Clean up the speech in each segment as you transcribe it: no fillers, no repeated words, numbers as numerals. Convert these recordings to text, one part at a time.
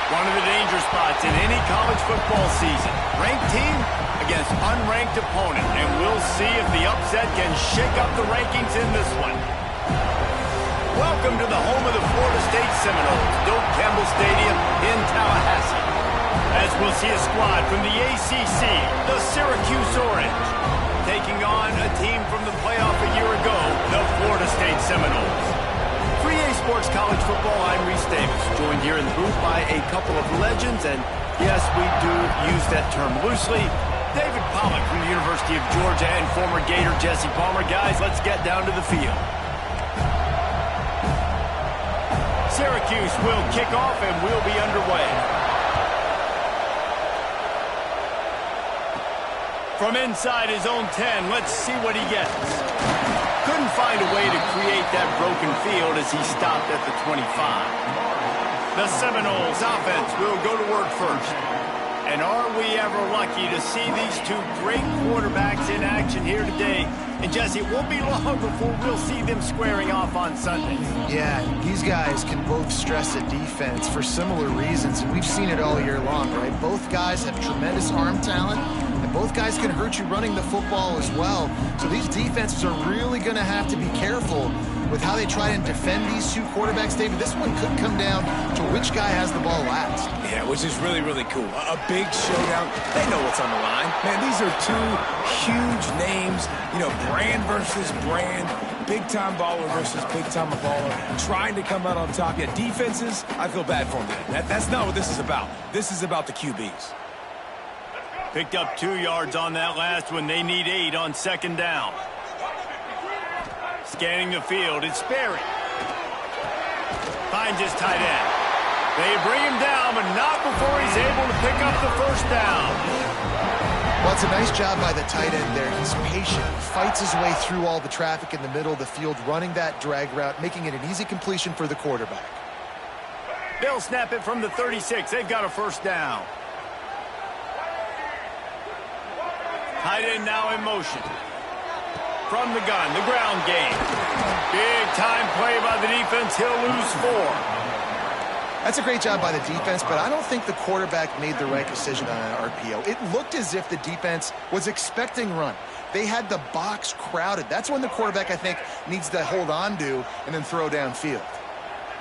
One of the danger spots in any college football season. Ranked team against unranked opponent. And we'll see if the upset can shake up the rankings in this one. Welcome to the home of the Florida State Seminoles, Doak Campbell Stadium in Tallahassee. As we'll see a squad from the ACC, the Syracuse Orange, taking on a team from the playoff a year ago, the Florida State Seminoles. For EA Sports College Football, I'm Reese Davis, joined here in the booth by a couple of legends, and yes, we do use that term loosely. David Pollock from the University of Georgia and former Gator Jesse Palmer. Guys, let's get down to the field. Syracuse will kick off and we'll be underway. From inside his own 10, let's see what he gets. Couldn't find a way to create that broken field as he stopped at the 25. The Seminoles offense will go to work first. And are we ever lucky to see these two great quarterbacks in action here today? And Jesse, it won't be long before we'll see them squaring off on Sunday. Yeah, these guys can both stress a defense for similar reasons, and we've seen it all year long, right? Both guys have tremendous arm talent, and both guys can hurt you running the football as well. So these defenses are really going to have to be careful with how they try and defend these two quarterbacks. David, this one could come down to which guy has the ball last. Yeah, which is really, really cool. A big showdown. They know what's on the line. Man, these are two huge names, you know, brand versus brand, big-time baller versus big-time baller, trying to come out on top. Yeah, defenses, I feel bad for them. That's not what this is about. This is about the QBs. Picked up 2 yards on that last one. They need 8 on second down. Scanning the field, it's Sperry. Finds his tight end. They bring him down, but not before he's able to pick up the first down. Well, it's a nice job by the tight end there. He's patient. He fights his way through all the traffic in the middle of the field, running that drag route, making it an easy completion for the quarterback. They'll snap it from the 36. They've got a first down. Tight end now in motion. From the gun, the ground game. Big time play by the defense. He'll lose 4. That's a great job by the defense, but I don't think the quarterback made the right decision on an RPO. It looked as if the defense was expecting run. They had the box crowded. That's when the quarterback, I think, needs to hold on to and then throw downfield.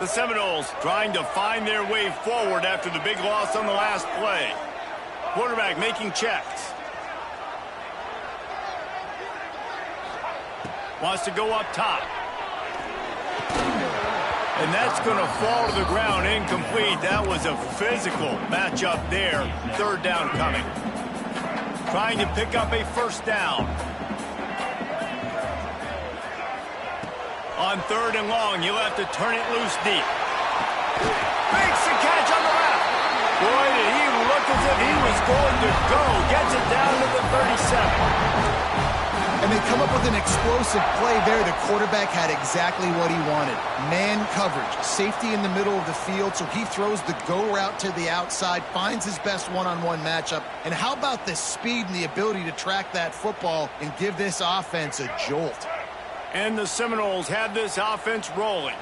The Seminoles trying to find their way forward after the big loss on the last play. Quarterback making checks. Wants to go up top. And that's going to fall to the ground, incomplete. That was a physical matchup there. Third down coming. Trying to pick up a first down. On third and long, you'll have to turn it loose deep. Makes the catch on the left. Boy, did he look as if he was going to go. Gets it down to the 37. And they come up with an explosive play there. The quarterback had exactly what he wanted. Man coverage, safety in the middle of the field, so he throws the go route to the outside, finds his best one-on-one matchup. And how about the speed and the ability to track that football and give this offense a jolt? And the Seminoles have this offense rolling.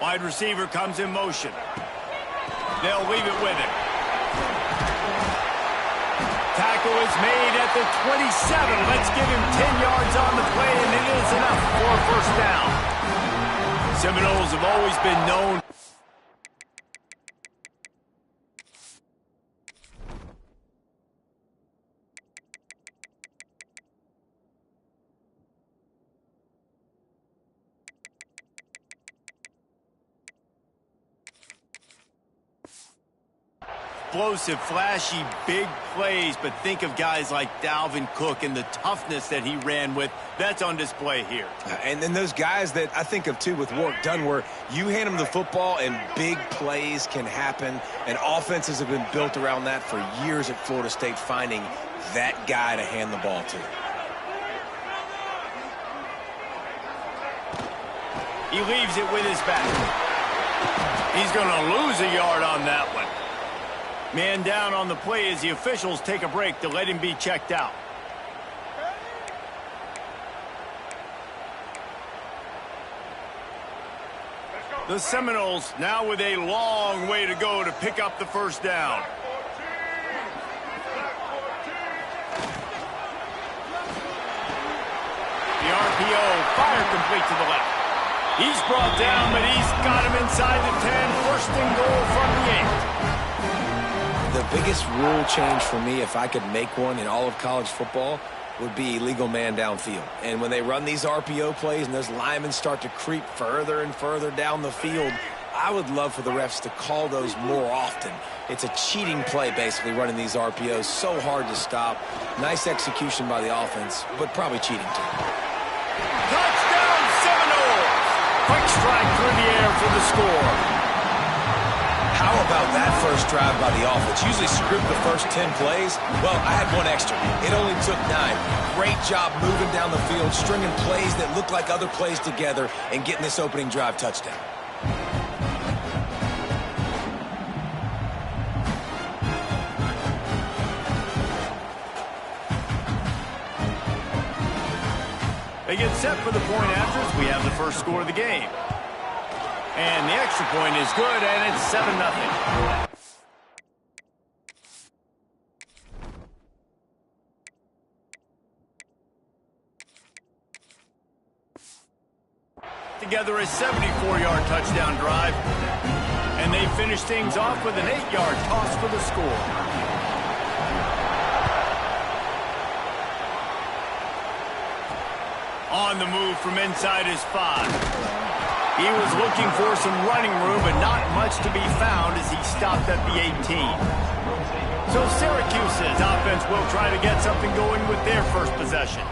Wide receiver comes in motion. They'll leave it with him. Tackle is made at the 27. Let's give him 10 yards on the play, and it is enough for a first down. Seminoles have always been known. Explosive, flashy, big plays, but think of guys like Dalvin Cook and the toughness that he ran with. That's on display here. And then those guys that I think of, too, with Warwick Dunn, where you hand them the football and big plays can happen, and offenses have been built around that for years at Florida State, finding that guy to hand the ball to. He leaves it with his back. He's going to lose a yard on that one. Man down on the play as the officials take a break to let him be checked out. The Seminoles now with a long way to go to pick up the first down. The RPO, fire complete to the left. He's brought down, but he's got him inside the 10. First and goal from the 8. The biggest rule change for me, if I could make one in all of college football, would be legal man downfield. And when they run these RPO plays and those linemen start to creep further and further down the field, I would love for the refs to call those more often. It's a cheating play, basically, running these RPOs. So hard to stop. Nice execution by the offense, but probably cheating too. Touchdown, Seminoles! Quick strike through the air for the score. How about that first drive by the offense? Usually script the first 10 plays. Well, I had one extra. It only took 9. Great job moving down the field, stringing plays that look like other plays together, and getting this opening drive touchdown. They get set for the point afters. We have the first score of the game. And the extra point is good, and it's 7-0. Together a 74-yard touchdown drive. And they finish things off with an 8-yard toss for the score. On the move from inside his 5. He was looking for some running room, but not much to be found as he stopped at the 18. So Syracuse's offense will try to get something going with their first possession.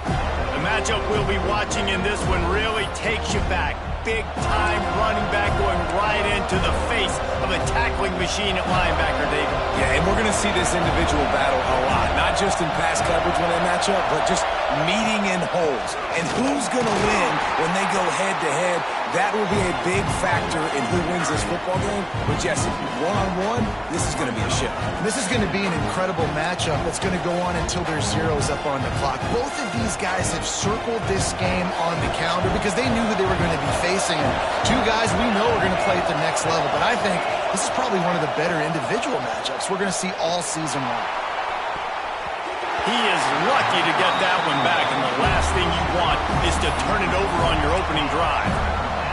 The matchup we'll be watching in this one really takes you back. Big-time running back going right into the face of a tackling machine at linebacker, David. Yeah, and we're going to see this individual battle a lot. Not just in pass coverage when they match up, but just meeting in holes. And who's going to win when they go head-to-head? That will be a big factor in who wins this football game. But, Jesse, one-on-one, this is going to be a ship. This is going to be an incredible matchup that's going to go on until there's zeros up on the clock. Both of these guys have circled this game on the calendar because they knew who they were going to be facing. And two guys we know are going to play at the next level. But I think this is probably one of the better individual matchups we're going to see all season long. He is lucky to get that one back, and the last thing you want is to turn it over on your opening drive.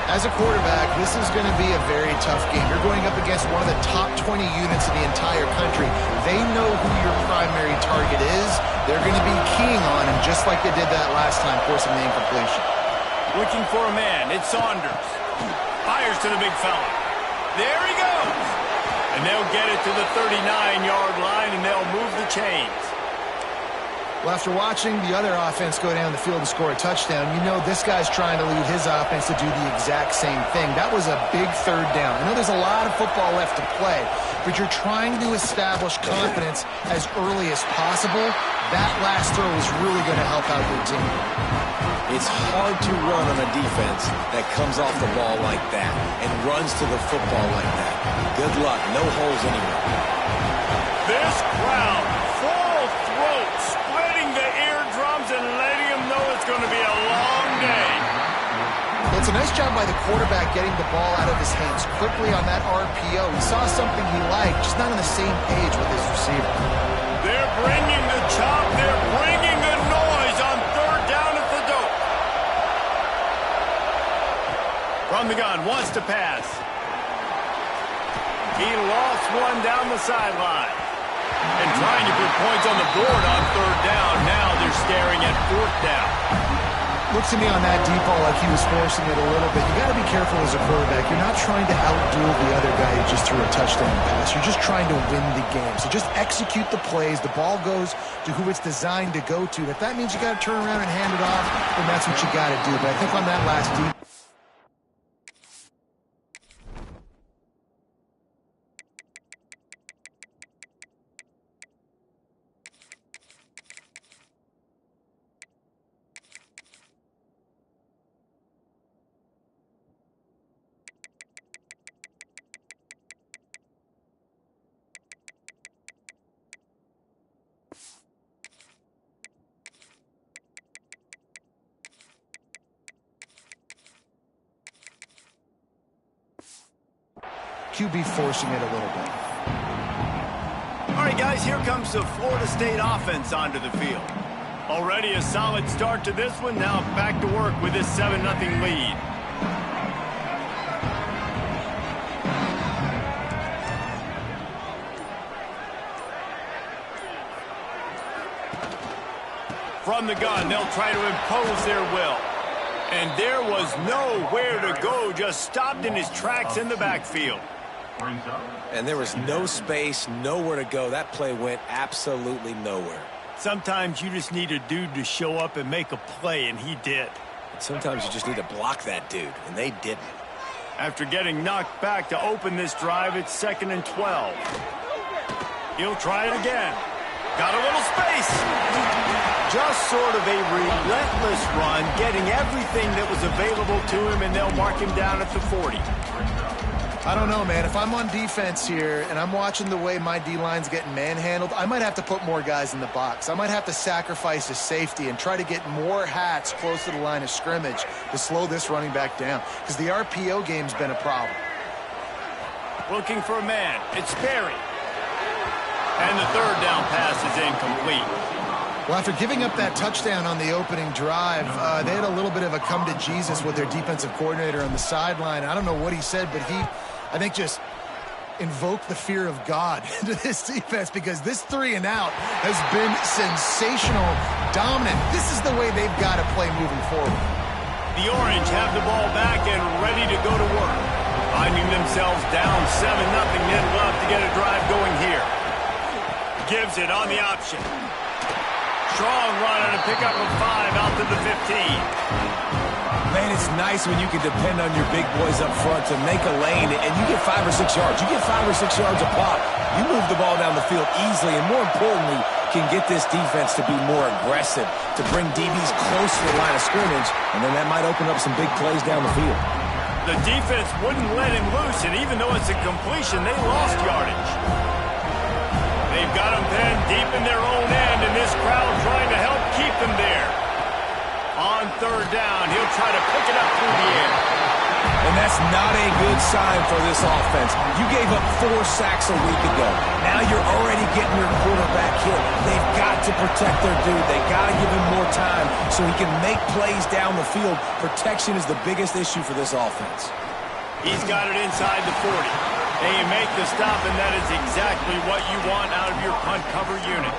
As a quarterback, this is going to be a very tough game. You're going up against one of the top 20 units in the entire country. They know who your primary target is. They're going to be keying on him just like they did that last time, forcing the incompletion. Looking for a man. It's Saunders. Fires to the big fella. There he goes. And they'll get it to the 39-yard line, and they'll move the chains. Well, after watching the other offense go down the field and score a touchdown, you know this guy's trying to lead his offense to do the exact same thing. That was a big third down. I know there's a lot of football left to play, but you're trying to establish confidence as early as possible. That last throw is really going to help out your team. It's hard to run on a defense that comes off the ball like that and runs to the football like that. Good luck. No holes anywhere. This crowd, full throat, splitting the eardrums and letting them know it's going to be a long day. Well, it's a nice job by the quarterback getting the ball out of his hands quickly on that RPO. He saw something he liked, just not on the same page with his receiver. They're bringing the chop. They're bringing the noise on third down at the dope. From the gun, wants to pass. He lost one down the sideline. And trying to put points on the board on third down. Now they're staring at fourth down. Looks to me on that deep ball like he was forcing it a little bit. You got to be careful as a quarterback. You're not trying to outduel the other guy who just threw a touchdown pass. You're just trying to win the game. So just execute the plays. The ball goes to who it's designed to go to. If that means you got to turn around and hand it off, then that's what you got to do. But I think on that last deep QB forcing it a little bit. All right, guys, here comes the Florida State offense onto the field. Already a solid start to this one. Now back to work with this 7-0 lead. From the gun, they'll try to impose their will. And there was nowhere to go, just stopped in his tracks in the backfield. And there was no space, nowhere to go. That play went absolutely nowhere. Sometimes you just need a dude to show up and make a play, and he did. Sometimes you just need to block that dude, and they didn't. After getting knocked back to open this drive, it's 2nd and 12. He'll try it again. Got a little space. Just sort of a relentless run, getting everything that was available to him, and they'll mark him down at the 40. I don't know, man. If I'm on defense here and I'm watching the way my D-line's getting manhandled, I might have to put more guys in the box. I might have to sacrifice his safety and try to get more hats close to the line of scrimmage to slow this running back down, because the RPO game's been a problem. Looking for a man. It's Sperry. And the 3rd down pass is incomplete. Well, after giving up that touchdown on the opening drive, they had a little bit of a come to Jesus with their defensive coordinator on the sideline. I don't know what he said, but he, I think, just invoked the fear of God into this defense, because this 3-and-out has been sensational, dominant. This is the way they've got to play moving forward. The Orange have the ball back and ready to go to work. Finding themselves down 7-0, they'd love to get a drive going here. Gives it on the option. Strong run and a pickup of 5 out to the 15. Man, it's nice when you can depend on your big boys up front to make a lane, and you get 5 or 6 yards. You get 5 or 6 yards a pop. You move the ball down the field easily, and more importantly, can get this defense to be more aggressive, to bring DBs close to the line of scrimmage, and then that might open up some big plays down the field. The defense wouldn't let him loose, and even though it's a completion, they lost yardage. They've got him pinned deep in their own end, and this crowd trying to help keep them there. On 3rd down, he'll try to pick it up through the air. And that's not a good sign for this offense. You gave up 4 sacks a week ago. Now you're already getting your quarterback hit. They've got to protect their dude. They've got to give him more time so he can make plays down the field. Protection is the biggest issue for this offense. He's got it inside the 40. They make the stop, and that is exactly what you want out of your punt cover unit.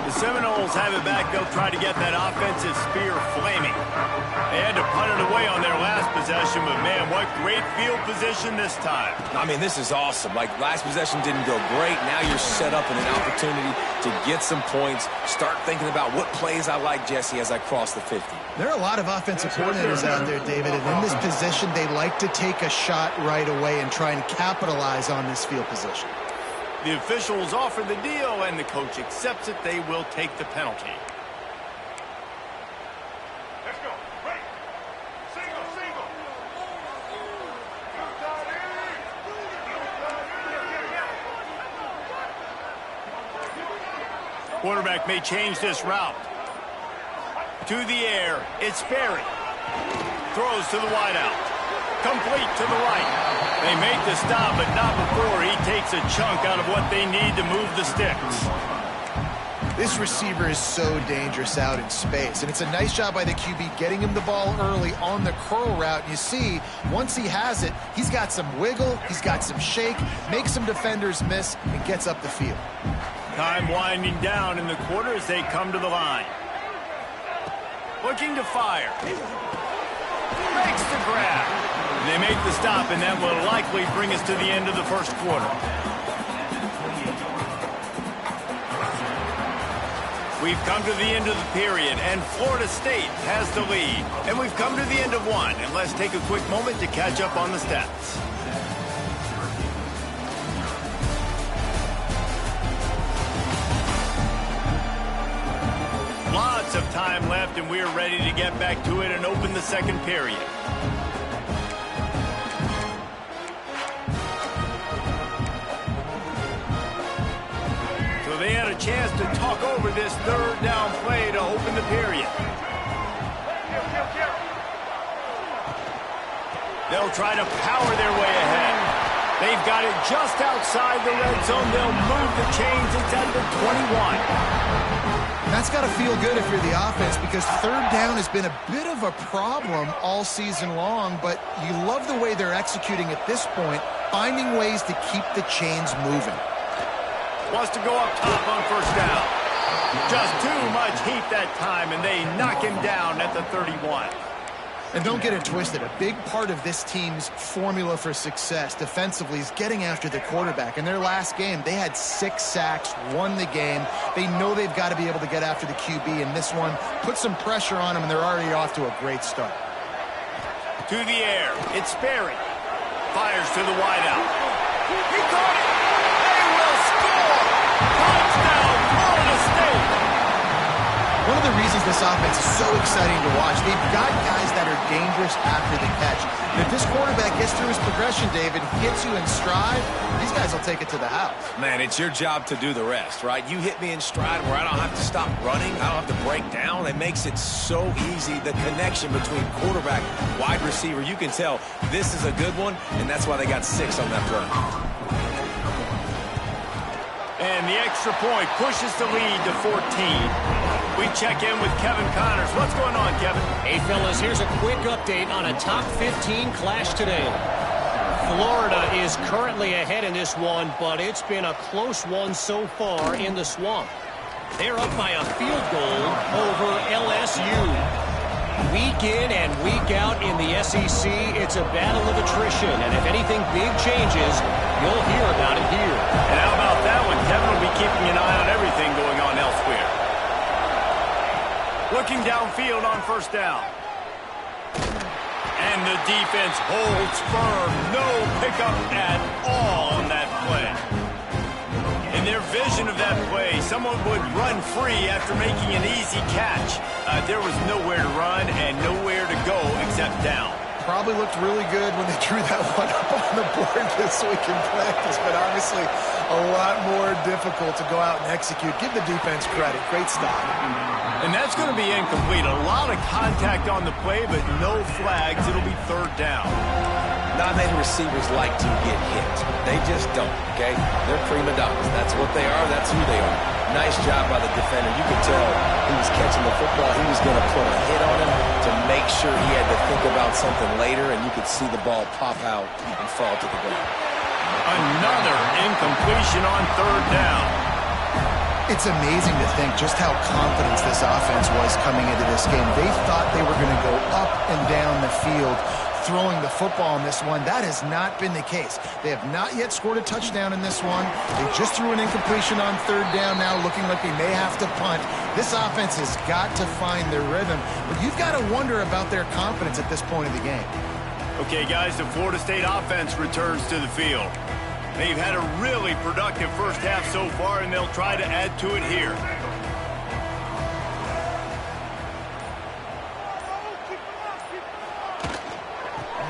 The Seminoles have it back. They'll try to get that offensive spear flaming. They had to punt it away on their last possession, but man, what great field position this time. I mean, this is awesome. Like, last possession didn't go great. Now you're set up in an opportunity to get some points. Start thinking about what plays I like, Jesse, as I cross the 50. There are a lot of offensive coordinators out there, David, and in this position, they like to take a shot right away and try and capitalize on this field position. The officials offer the deal, and the coach accepts it. They will take the penalty. Let's go. Right. Single, single. Quarterback may change this route. To the air, it's Sperry. Throws to the wideout. Complete to the right. They make the stop, but not before he takes a chunk out of what they need to move the sticks. This receiver is so dangerous out in space, and it's a nice job by the QB getting him the ball early on the curl route. And you see, once he has it, he's got some wiggle, he's got some shake, makes some defenders miss, and gets up the field. Time winding down in the quarter as they come to the line. Looking to fire. Makes the grab. They make the stop, and that will likely bring us to the end of the first quarter. We've come to the end of the period, and Florida State has the lead. And we've come to the end of one, and let's take a quick moment to catch up on the stats. Lots of time left, and we're ready to get back to it and open the second period. So they had a chance to talk over this 3rd down play to open the period. They'll try to power their way ahead. They've got it just outside the red zone. They'll move the chains inside the 21. And that's got to feel good if you're the offense, because third down has been a bit of a problem all season long, but you love the way they're executing at this point, finding ways to keep the chains moving. Wants to go up top on first down. Just too much heat that time, and they knock him down at the 31. And don't get it twisted. A big part of this team's formula for success defensively is getting after the quarterback. In their last game, they had 6 sacks, won the game. They know they've got to be able to get after the QB, and this one put some pressure on them, and they're already off to a great start. To the air. It's Sperry. Fires to the wideout. He caught it. They will score. Touchdown, Florida State. One of the reasons this offense is so exciting to watch, they've got guys that are dangerous after the catch. And if this quarterback gets through his progression, David, hits you in stride, these guys will take it to the house. Man, it's your job to do the rest, right? You hit me in stride where I don't have to stop running. I don't have to break down. It makes it so easy. The connection between quarterback, wide receiver, you can tell this is a good one, and that's why they got 6 on that play. And the extra point pushes the lead to 14. We check in with Kevin Connors. What's going on, Kevin? Hey, fellas, here's a quick update on a top 15 clash today. Florida is currently ahead in this one, but it's been a close one so far in the swamp. They're up by a field goal over LSU. Week in and week out in the SEC, it's a battle of attrition, and if anything big changes, you'll hear about it here. And how about that one? Kevin will be keeping an eye on everything going on elsewhere. Looking downfield on first down. And the defense holds firm. No pickup at all on that play. In their vision of that play, someone would run free after making an easy catch. There was nowhere to run and nowhere to go except down. Probably looked really good when they drew that one up on the board this week in practice, but obviously a lot more difficult to go out and execute. Give the defense credit. Great stop. And that's going to be incomplete. A lot of contact on the play, but no flags. It'll be third down. Not many receivers like to get hit. They just don't, okay? They're prima donnas. That's what they are. That's who they are. Nice job by the defender. You could tell he was catching the football. He was going to put a hit on him to make sure he had to think about something later, and you could see the ball pop out and fall to the ground. Another incompletion on third down. It's amazing to think just how confident this offense was coming into this game. They thought they were going to go up and down the field throwing the football in this one. That has not been the case. They have not yet scored a touchdown in this one. They just threw an incompletion on third down now, looking like they may have to punt. This offense has got to find their rhythm, but you've got to wonder about their confidence at this point of the game. Okay, guys, the Florida State offense returns to the field. They've had a really productive first half so far, and they'll try to add to it here.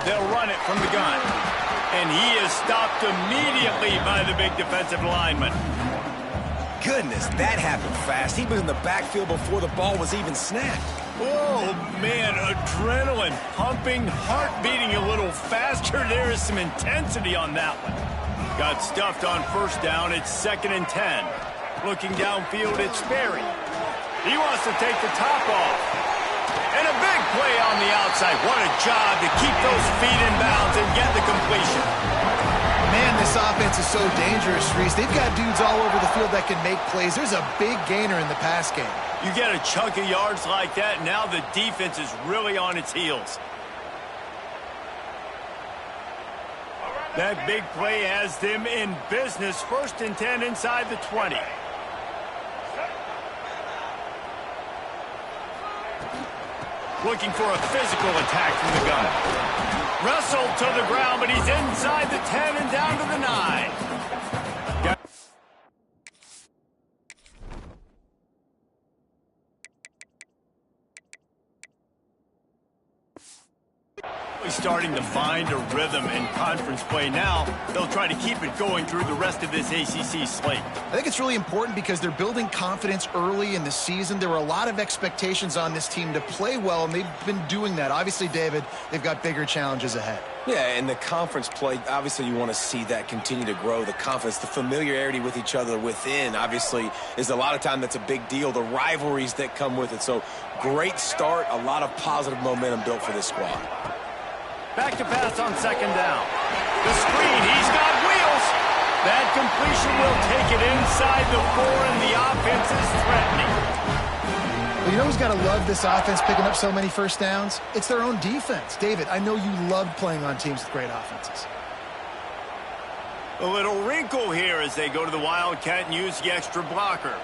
They'll run it from the gun. And he is stopped immediately by the big defensive lineman. Goodness, that happened fast. He was in the backfield before the ball was even snapped. Oh, man, adrenaline pumping, heart beating a little faster. There is some intensity on that one. Got stuffed on first down. It's 2nd and 10. Looking downfield, it's Sperry. He wants to take the top off. And a big play on the outside. What a job to keep those feet in bounds and get the completion. Man, this offense is so dangerous, Reese. They've got dudes all over the field that can make plays. There's a big gainer in the pass game. You get a chunk of yards like that, now the defense is really on its heels. That big play has them in business. 1st and 10 inside the 20. Looking for a physical attack from the gun. Wrestled to the ground, but he's inside the 10 and down to the 9. He's starting to find a rhythm in conference play now. They'll try to keep it going through the rest of this ACC slate. I think it's really important because they're building confidence early in the season. There were a lot of expectations on this team to play well, and they've been doing that. Obviously, David, they've got bigger challenges ahead. Yeah, and the conference play, obviously you want to see that continue to grow. The confidence, the familiarity with each other within, obviously, is a lot of time that's a big deal. The rivalries that come with it. So, great start. A lot of positive momentum built for this squad. Back to pass on second down. The screen, he's got wheels. That completion will take it inside the 4, and the offense is threatening. Well, you know who's got to love this offense picking up so many first downs? It's their own defense. David, I know you love playing on teams with great offenses. A little wrinkle here as they go to the Wildcat and use the extra blocker.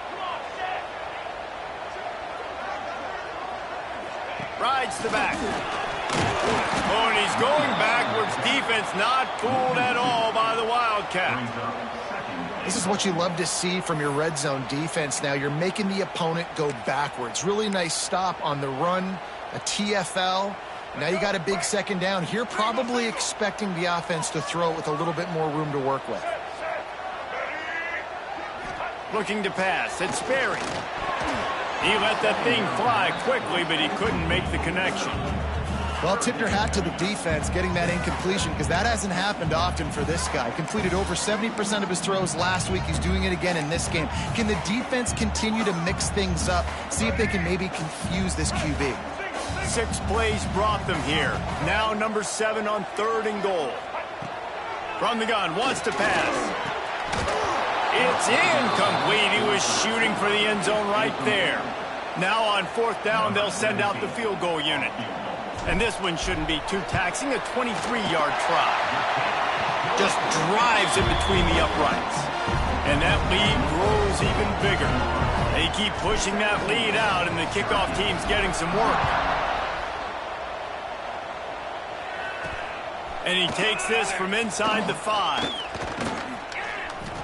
Rides the back. Oh, and he's going backwards. Defense not fooled at all by the Wildcat. This is what you love to see from your red zone defense now. You're making the opponent go backwards. Really nice stop on the run, a TFL. Now you got a big second down. Here probably expecting the offense to throw it with a little bit more room to work with. Looking to pass. It's Sperry. He let that thing fly quickly, but he couldn't make the connection. Well, tip your hat to the defense getting that incompletion because that hasn't happened often for this guy. Completed over 70% of his throws last week. He's doing it again in this game. Can the defense continue to mix things up? See if they can maybe confuse this QB. 6 plays brought them here. Now number 7 on 3rd and goal. From the gun, wants to pass. It's incomplete. He was shooting for the end zone right there. Now on 4th down, they'll send out the field goal unit. And this one shouldn't be too taxing, a 23-yard try. Just drives in between the uprights. And that lead grows even bigger. They keep pushing that lead out, and the kickoff team's getting some work. And he takes this from inside the 5.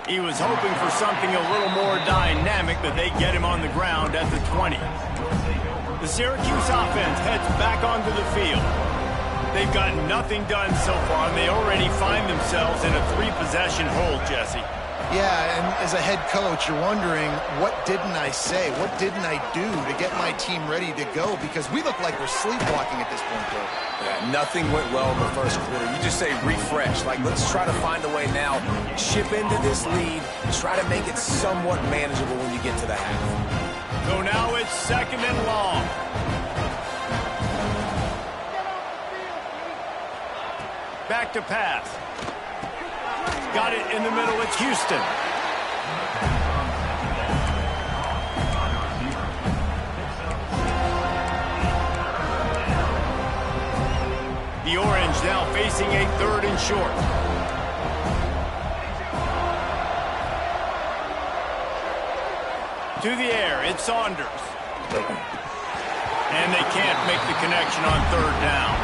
He was hoping for something a little more dynamic, but they get him on the ground at the 20. The Syracuse offense heads back onto the field. They've got nothing done so far, and they already find themselves in a 3-possession hole, Jesse. Yeah, and as a head coach, you're wondering, what didn't I say? What didn't I do to get my team ready to go? Because we look like we're sleepwalking at this point, though. Yeah, nothing went well in the first quarter. You just say refresh. Like, let's try to find a way now. Chip into this lead. Try to make it somewhat manageable when you get to the half. So now it's 2nd and long. Back to pass. Got it in the middle. It's Houston. The Orange now facing a 3rd and short. To the air, it's Saunders. And they can't make the connection on 3rd down.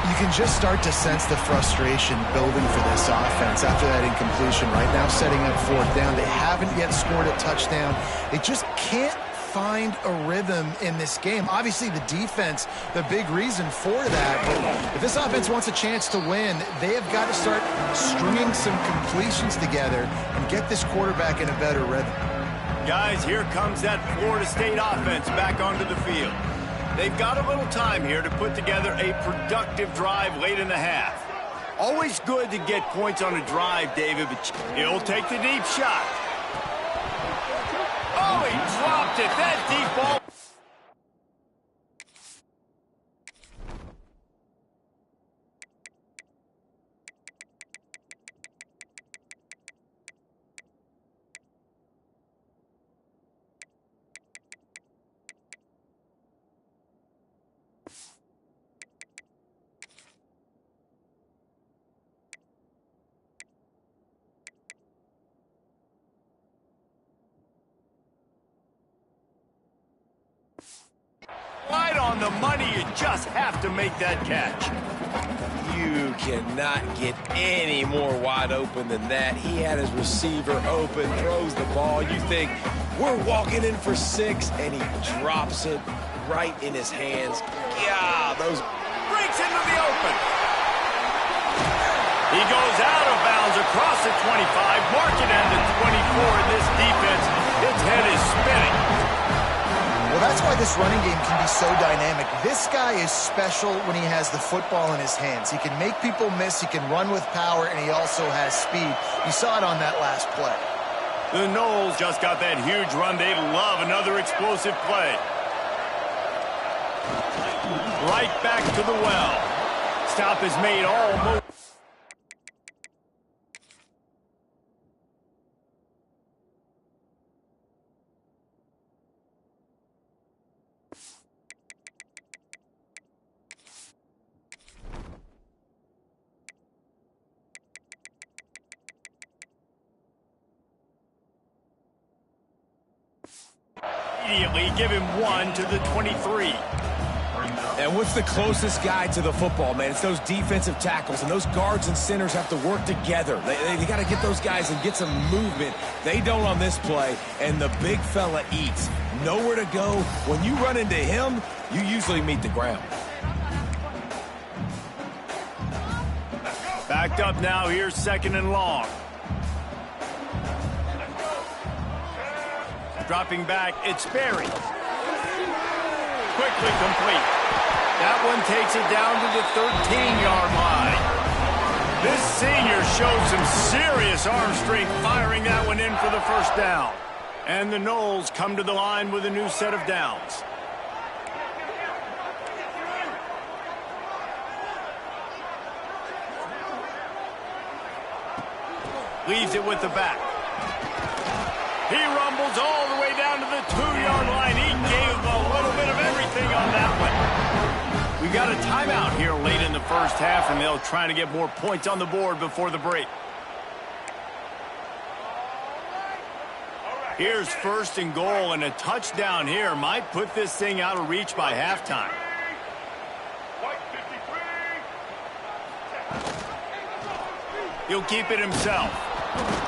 You can just start to sense the frustration building for this offense after that incompletion. Right now, setting up 4th down. They haven't yet scored a touchdown. They just can't find a rhythm in this game. Obviously, the defense, the big reason for that. But if this offense wants a chance to win, they have got to start stringing some completions together and get this quarterback in a better rhythm. Guys, here comes that Florida State offense back onto the field. They've got a little time here to put together a productive drive late in the half. Always good to get points on a drive, David, but he'll take the deep shot. Oh, he dropped it. That deep ball. Right on the money, you just have to make that catch. You cannot get any more wide open than that. He had his receiver open, throws the ball. You think, we're walking in for 6, and he drops it right in his hands. Yeah, those breaks into the open. at 25, mark it at the 24, and this defense, its head is spinning. Well, that's why this running game can be so dynamic. This guy is special when he has the football in his hands. He can make people miss, he can run with power, and he also has speed. You saw it on that last play. The Noles just got that huge run. They love another explosive play. Right back to the well. Stop is made almost. Immediately give him one to the 23. And what's the closest guy to the football, man? It's those defensive tackles, and those guards and centers have to work together. They got to get those guys and get some movement. They don't on this play, and the big fella eats. Nowhere to go. When you run into him, you usually meet the ground. Backed up now, here's 2nd and long. Dropping back, it's Berry. Quickly complete. That one takes it down to the 13-yard line. This senior showed some serious arm strength firing that one in for the first down. And the Noles come to the line with a new set of downs. Leaves it with the back. He rumbles all the way down to the 2-yard line. He gave a little bit of everything on that one. We got a timeout here late in the first half, and they'll try to get more points on the board before the break. Here's 1st and goal, and a touchdown here might put this thing out of reach by halftime. He'll keep it himself.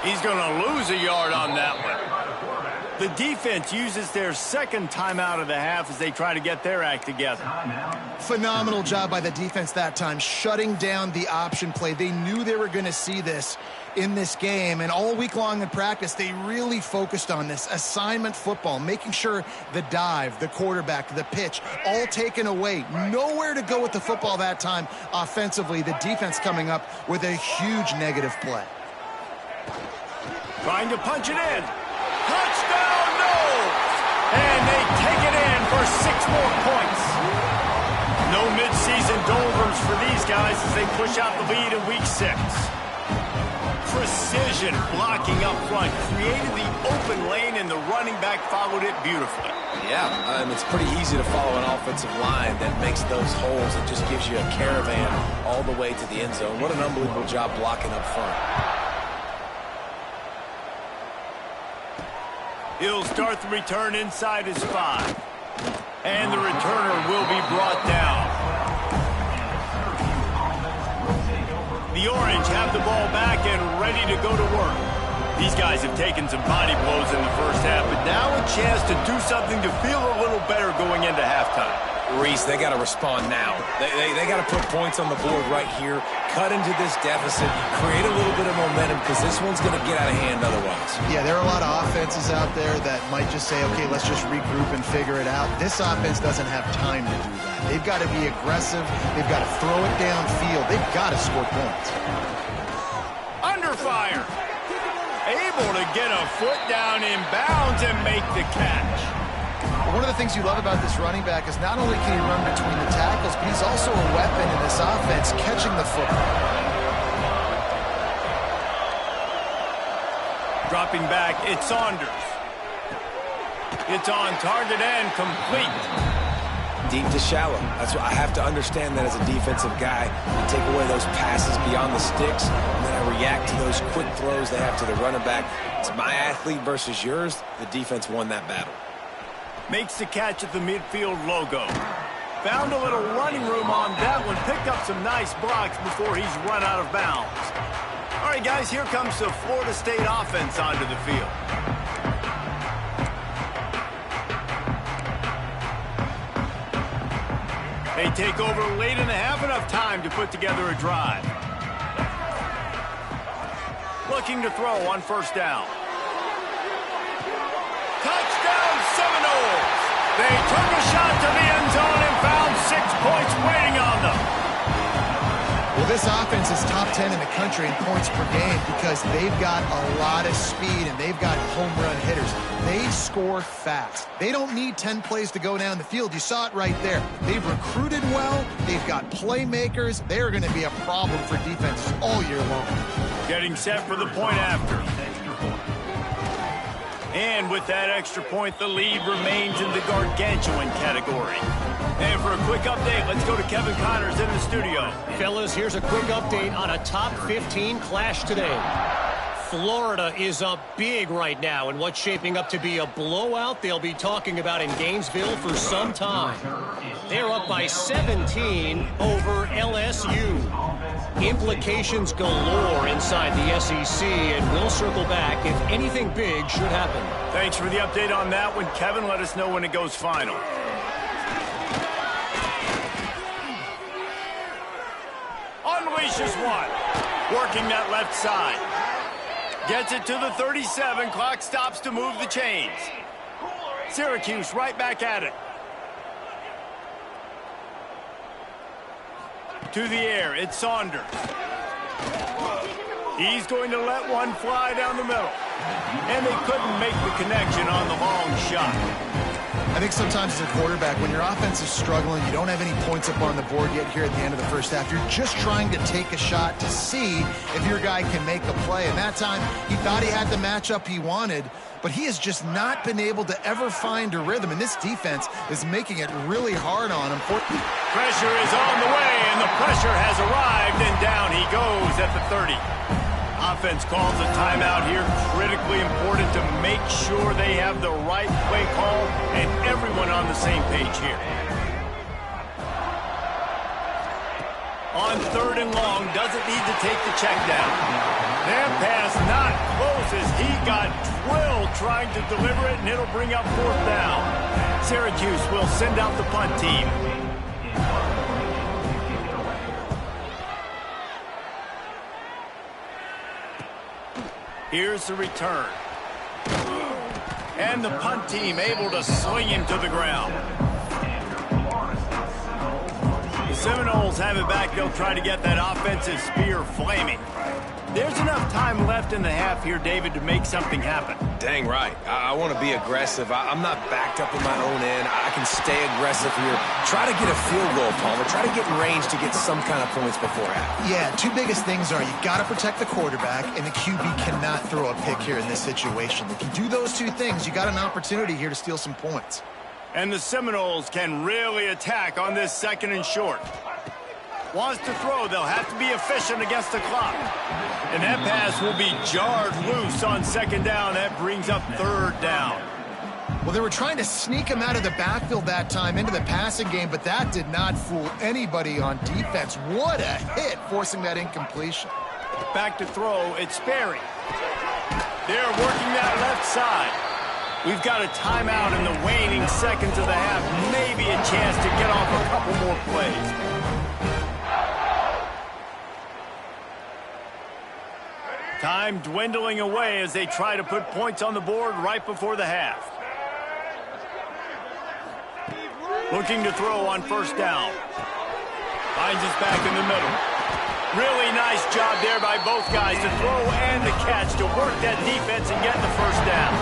He's going to lose a yard on that one. The defense uses their 2nd timeout of the half as they try to get their act together. Phenomenal job by the defense that time, shutting down the option play. They knew they were going to see this in this game, and all week long in practice, they really focused on this assignment football, making sure the dive, the quarterback, the pitch, all taken away. Nowhere to go with the football that time offensively. The defense coming up with a huge negative play. Trying to punch it in. Touchdown, no! And they take it in for 6 more points. No midseason doldrums for these guys as they push out the lead in week 6. Precision blocking up front created the open lane, and the running back followed it beautifully. Yeah, it's pretty easy to follow an offensive line that makes those holes and just gives you a caravan all the way to the end zone. What an unbelievable job blocking up front. He'll start the return inside his 5. And the returner will be brought down. The Orange have the ball back and ready to go to work. These guys have taken some body blows in the first half, but now a chance to do something to feel a little better going into halftime. Reese, they got to respond now. They got to put points on the board right here, cut into this deficit, create a little bit of momentum, because this one's going to get out of hand otherwise. Yeah, there are a lot of offenses out there that might just say, okay, let's just regroup and figure it out. This offense doesn't have time to do that. They've got to be aggressive. They've got to throw it downfield. They've got to score points. Under fire. Able to get a foot down in bounds and make the catch. One of the things you love about this running back is not only can he run between the tackles, but he's also a weapon in this offense, catching the football. Dropping back, it's Saunders. It's on target and complete. Deep to shallow. That's what I have to understand that as a defensive guy. I take away those passes beyond the sticks, and then I react to those quick throws they have to the running back. It's my athlete versus yours. The defense won that battle. Makes the catch at the midfield logo. Found a little running room on that one. Picked up some nice blocks before he's run out of bounds. All right, guys, here comes the Florida State offense onto the field. They take over late in the half, enough time to put together a drive. looking to throw on first down. Touchdown Seminoles! They took a shot to the end zone and found 6 points waiting on them. Well, this offense is top 10 in the country in points per game because they've got a lot of speed and they've got home run hitters. They score fast. They don't need 10 plays to go down the field. You saw it right there. They've recruited well. They've got playmakers. They're going to be a problem for defenses all year long. Getting set for the point after. And with that extra point, the lead remains in the gargantuan category. And for a quick update, let's go to Kevin Connors in the studio. Fellas, here's a quick update on a top 15 clash today. Florida is up big right now in what's shaping up to be a blowout they'll be talking about in Gainesville for some time. They're up by 17 over LSU. Implications galore inside the SEC, and we'll circle back if anything big should happen. Thanks for the update on that one, Kevin. Let us know when it goes final. Unleashes one. Working that left side. Gets it to the 37. Clock stops to move the chains. Syracuse right back at it. To the air, it's Saunders. He's going to let one fly down the middle. And they couldn't make the connection on the long shot. I think sometimes as a quarterback, when your offense is struggling, you don't have any points up on the board yet here at the end of the first half. You're just trying to take a shot to see if your guy can make a play. And that time, he thought he had the matchup he wanted, but he has just not been able to ever find a rhythm. And this defense is making it really hard on him. Pressure is on the way, and the pressure has arrived, and down he goes at the 30. Offense calls a timeout here. Critically important to make sure they have the right play call and everyone on the same page here. On 3rd and long, doesn't need to take the check down. That pass not close as he got drilled trying to deliver it, and it'll bring up 4th down. Syracuse will send out the punt team. Here's the return. And the punt team able to sling him to the ground. The Seminoles have it back. They'll try to get that offensive spear flaming. There's enough time left in the half here, David, to make something happen. Dang right. I want to be aggressive. I'm not backed up in my own end. I can stay aggressive here. Try to get a field goal, Palmer. Try to get in range to get some kind of points before half. Yeah, 2 biggest things are you got to protect the quarterback, and the QB cannot throw a pick here in this situation. If you do those 2 things, you got an opportunity here to steal some points. And the Seminoles can really attack on this 2nd and short. Wants to throw, they'll have to be efficient against the clock. And that pass will be jarred loose on 2nd down. That brings up 3rd down. Well, they were trying to sneak him out of the backfield that time into the passing game, but that did not fool anybody on defense. What a hit, forcing that incompletion. Back to throw, it's Sperry. They're working that left side. We've got a timeout in the waning seconds of the half. Maybe a chance to get off a couple more plays. Time dwindling away as they try to put points on the board right before the half. Looking to throw on 1st down. Finds his back in the middle. Really nice job there by both guys to throw and the catch to work that defense and get the 1st down.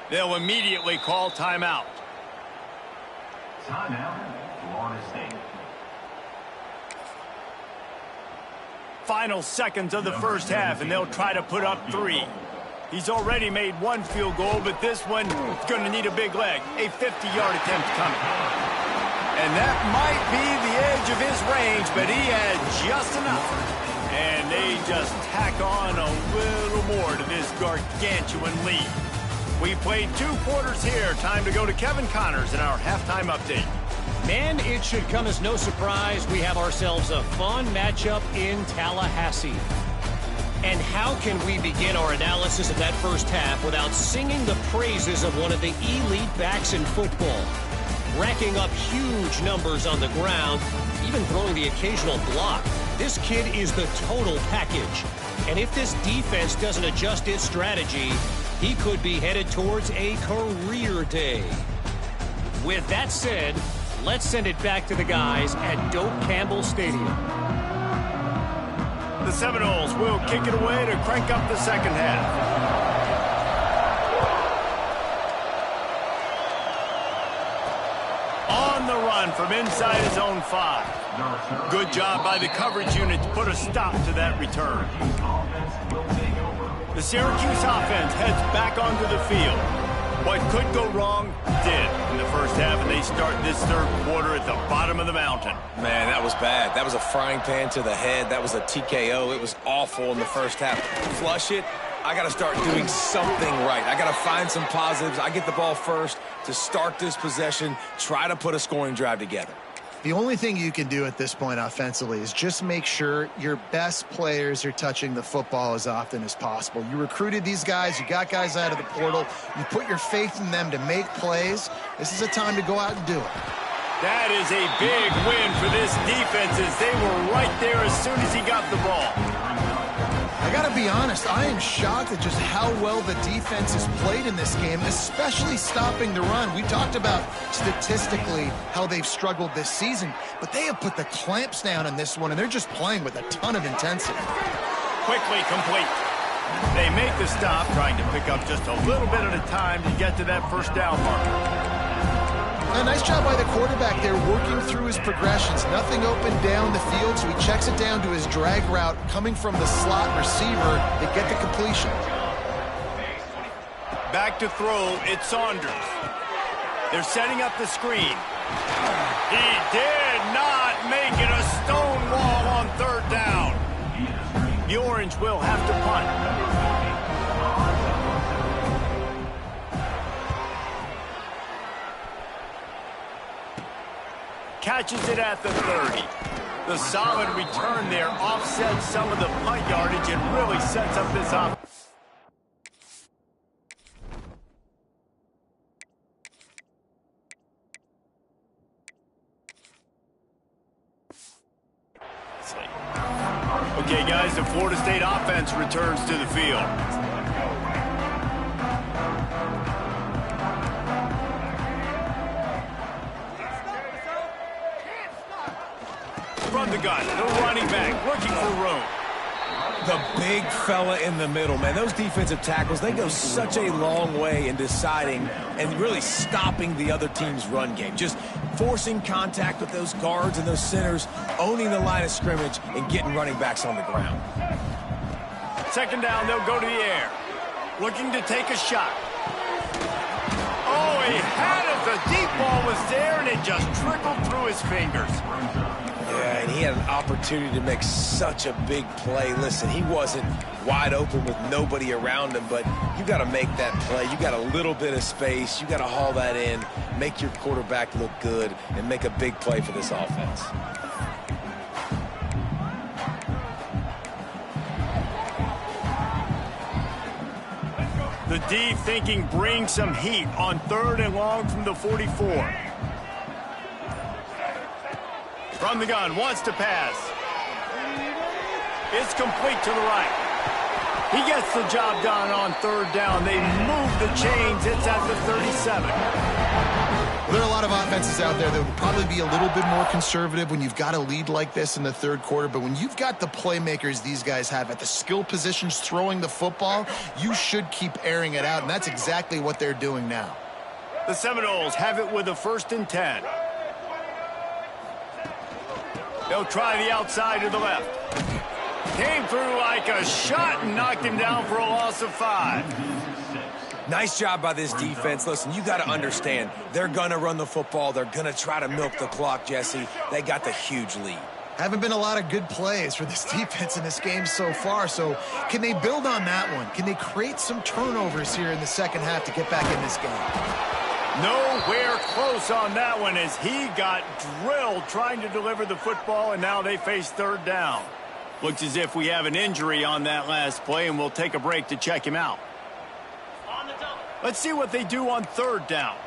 They'll immediately call timeout. Timeout, Florida State. Final seconds of the first half, and they'll try to put up 3. He's already made 1 field goal, but this one is going to need a big leg. A 50-yard attempt coming. And that might be the edge of his range, but he had just enough. And they just tack on a little more to this gargantuan lead. We played 2 quarters here. Time to go to Kevin Connors in our halftime update. Man, it should come as no surprise we have ourselves a fun matchup in Tallahassee. And how can we begin our analysis of that first half without singing the praises of one of the elite backs in football? racking up huge numbers on the ground, even throwing the occasional block. This kid is the total package. And if this defense doesn't adjust its strategy, he could be headed towards a career day. With that said, let's send it back to the guys at Doak Campbell Stadium. The Seminoles will kick it away to crank up the second half. On the run from inside his own 5. Good job by the coverage unit to put a stop to that return. The Syracuse offense heads back onto the field. What could go wrong did in the first half, and they start this third quarter at the bottom of the mountain. Man, that was bad. That was a frying pan to the head. That was a TKO. It was awful in the first half. Flush it. I got to start doing something right. I got to find some positives. I get the ball first to start this possession, try to put a scoring drive together. The only thing you can do at this point offensively is just make sure your best players are touching the football as often as possible. You recruited these guys. You got guys out of the portal. You put your faith in them to make plays. This is a time to go out and do it. That is a big win for this defense as they were right there as soon as he got the ball. I got to be honest, I am shocked at just how well the defense has played in this game, especially stopping the run. We talked about statistically how they've struggled this season, but they have put the clamps down in this one, and they're just playing with a ton of intensity. Quickly complete. They make the stop, trying to pick up just a little bit at a time to get to that first down marker. A nice job by the quarterback there, working through his progressions. Nothing open down the field, so he checks it down to his drag route coming from the slot receiver. They get the completion. Back to throw, it's Saunders. They're setting up the screen. He did not make it a stone wall on third down. The Orange will have to punt. Catches it at the 30. The solid return there offsets some of the punt yardage and really sets up this offense. Okay, guys, the Florida State offense returns to the field. From the gun, the running back looking for room. The big fella in the middle, man. Those defensive tackles, they go such a long way in deciding and really stopping the other team's run game. Just forcing contact with those guards and those centers, owning the line of scrimmage, and getting running backs on the ground. Second down, they'll go to the air. Looking to take a shot. Oh, he had it. The deep ball was there, and it just trickled through his fingers. Yeah, and he had an opportunity to make such a big play. Listen, he wasn't wide open with nobody around him, but you got to make that play. You got a little bit of space. You got to haul that in, make your quarterback look good, and make a big play for this offense. The D thinking bring some heat on third and long from the 44. From the gun, wants to pass. It's complete to the right. He gets the job done on third down. They move the chains. It's at the 37. There are a lot of offenses out there that would probably be a little bit more conservative when you've got a lead like this in the third quarter, but when you've got the playmakers these guys have at the skill positions throwing the football, you should keep airing it out, and that's exactly what they're doing now. The Seminoles have it with a 1st and 10. They'll try the outside to the left. Came through like a shot and knocked him down for a loss of 5. Nice job by this defense. Listen, you got to understand, they're going to run the football. They're going to try to milk the clock, Jesse. They got the huge lead. Haven't been a lot of good plays for this defense in this game so far, so can they build on that one? Can they create some turnovers here in the second half to get back in this game? Nowhere close on that one as he got drilled trying to deliver the football, and now they face third down. Looks as if we have an injury on that last play, and we'll take a break to check him out. Let's see what they do on third down.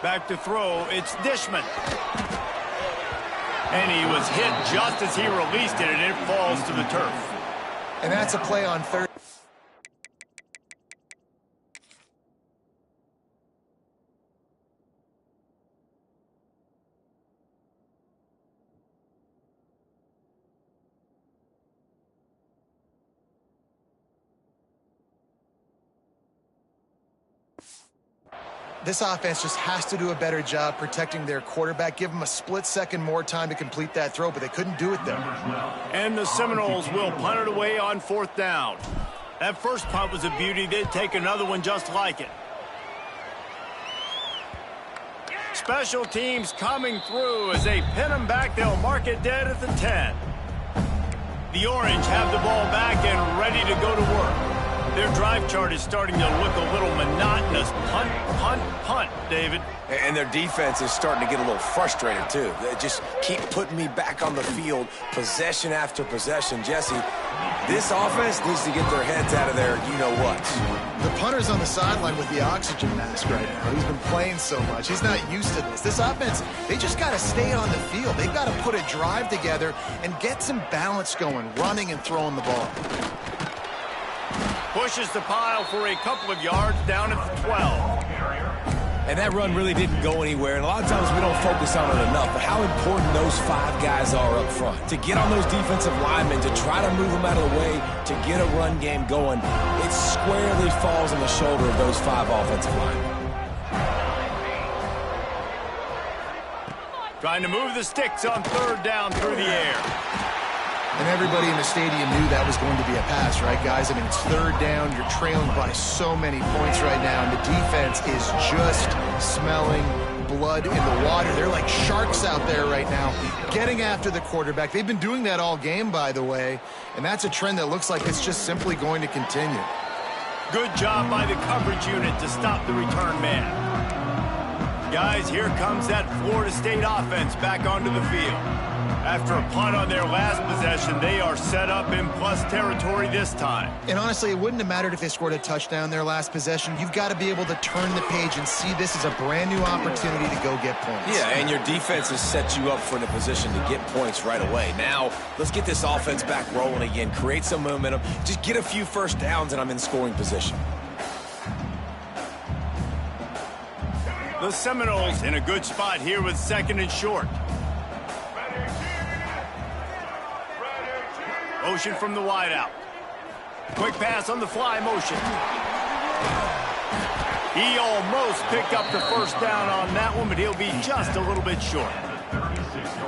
Back to throw, it's Dishman. And he was hit just as he released it, and it falls to the turf. And that's a play on third. This offense just has to do a better job protecting their quarterback. Give them a split second more time to complete that throw, but they couldn't do it there. And the Seminoles will punt it away on 4th down. That first punt was a beauty. They'd take another one just like it. Special teams coming through as they pin them back. They'll mark it dead at the 10. The Orange have the ball back and ready to go to work. Their drive chart is starting to look a little monotonous. Punt, punt, punt, David. And their defense is starting to get a little frustrated, too. They just keep putting me back on the field, possession after possession. Jesse, this offense needs to get their heads out of their you-know-whats. The punter's on the sideline with the oxygen mask right now. He's been playing so much. He's not used to this. This offense, they just got to stay on the field. They've got to put a drive together and get some balance going, running and throwing the ball. Pushes the pile for a couple of yards down at the 12. And that run really didn't go anywhere, and a lot of times we don't focus on it enough, but how important those 5 guys are up front. To get on those defensive linemen, to try to move them out of the way, to get a run game going, it squarely falls on the shoulder of those 5 offensive linemen. Trying to move the sticks on 3rd down through the air. And everybody in the stadium knew that was going to be a pass, right, guys? I mean, it's 3rd down. You're trailing by so many points right now, and the defense is just smelling blood in the water. They're like sharks out there right now, getting after the quarterback. They've been doing that all game, by the way, and that's a trend that looks like it's just simply going to continue. Good job by the coverage unit to stop the return man. Guys, here comes that Florida State offense back onto the field. After a punt on their last possession, they are set up in plus territory this time. And honestly, it wouldn't have mattered if they scored a touchdown their last possession. You've got to be able to turn the page and see this as a brand new opportunity to go get points. Yeah, and your defense has set you up for the position to get points right away. Now, let's get this offense back rolling again, create some momentum, just get a few first downs, and I'm in scoring position. The Seminoles in a good spot here with 2nd and short. Motion from the wideout. Quick pass on the fly motion. He almost picked up the first down on that one, but he'll be just a little bit short.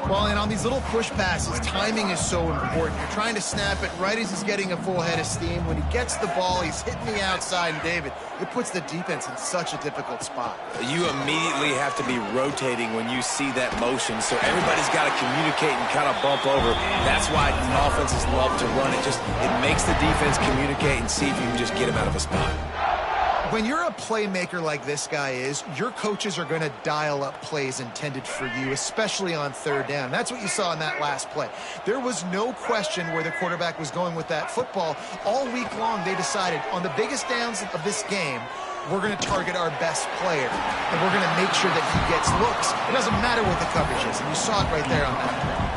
Well, and on these little push passes, timing is so important. You're trying to snap it right as he's getting a full head of steam. When he gets the ball, he's hitting the outside, and David, it puts the defense in such a difficult spot. You immediately have to be rotating when you see that motion, so everybody's got to communicate and kind of bump over. That's why offenses love to run it. It makes the defense communicate and see if you can just get him out of a spot. When you're a playmaker like this guy is, your coaches are going to dial up plays intended for you, especially on 3rd down. That's what you saw in that last play. There was no question where the quarterback was going with that football. All week long, they decided on the biggest downs of this game, we're going to target our best player, and we're going to make sure that he gets looks. It doesn't matter what the coverage is, and you saw it right there on that play.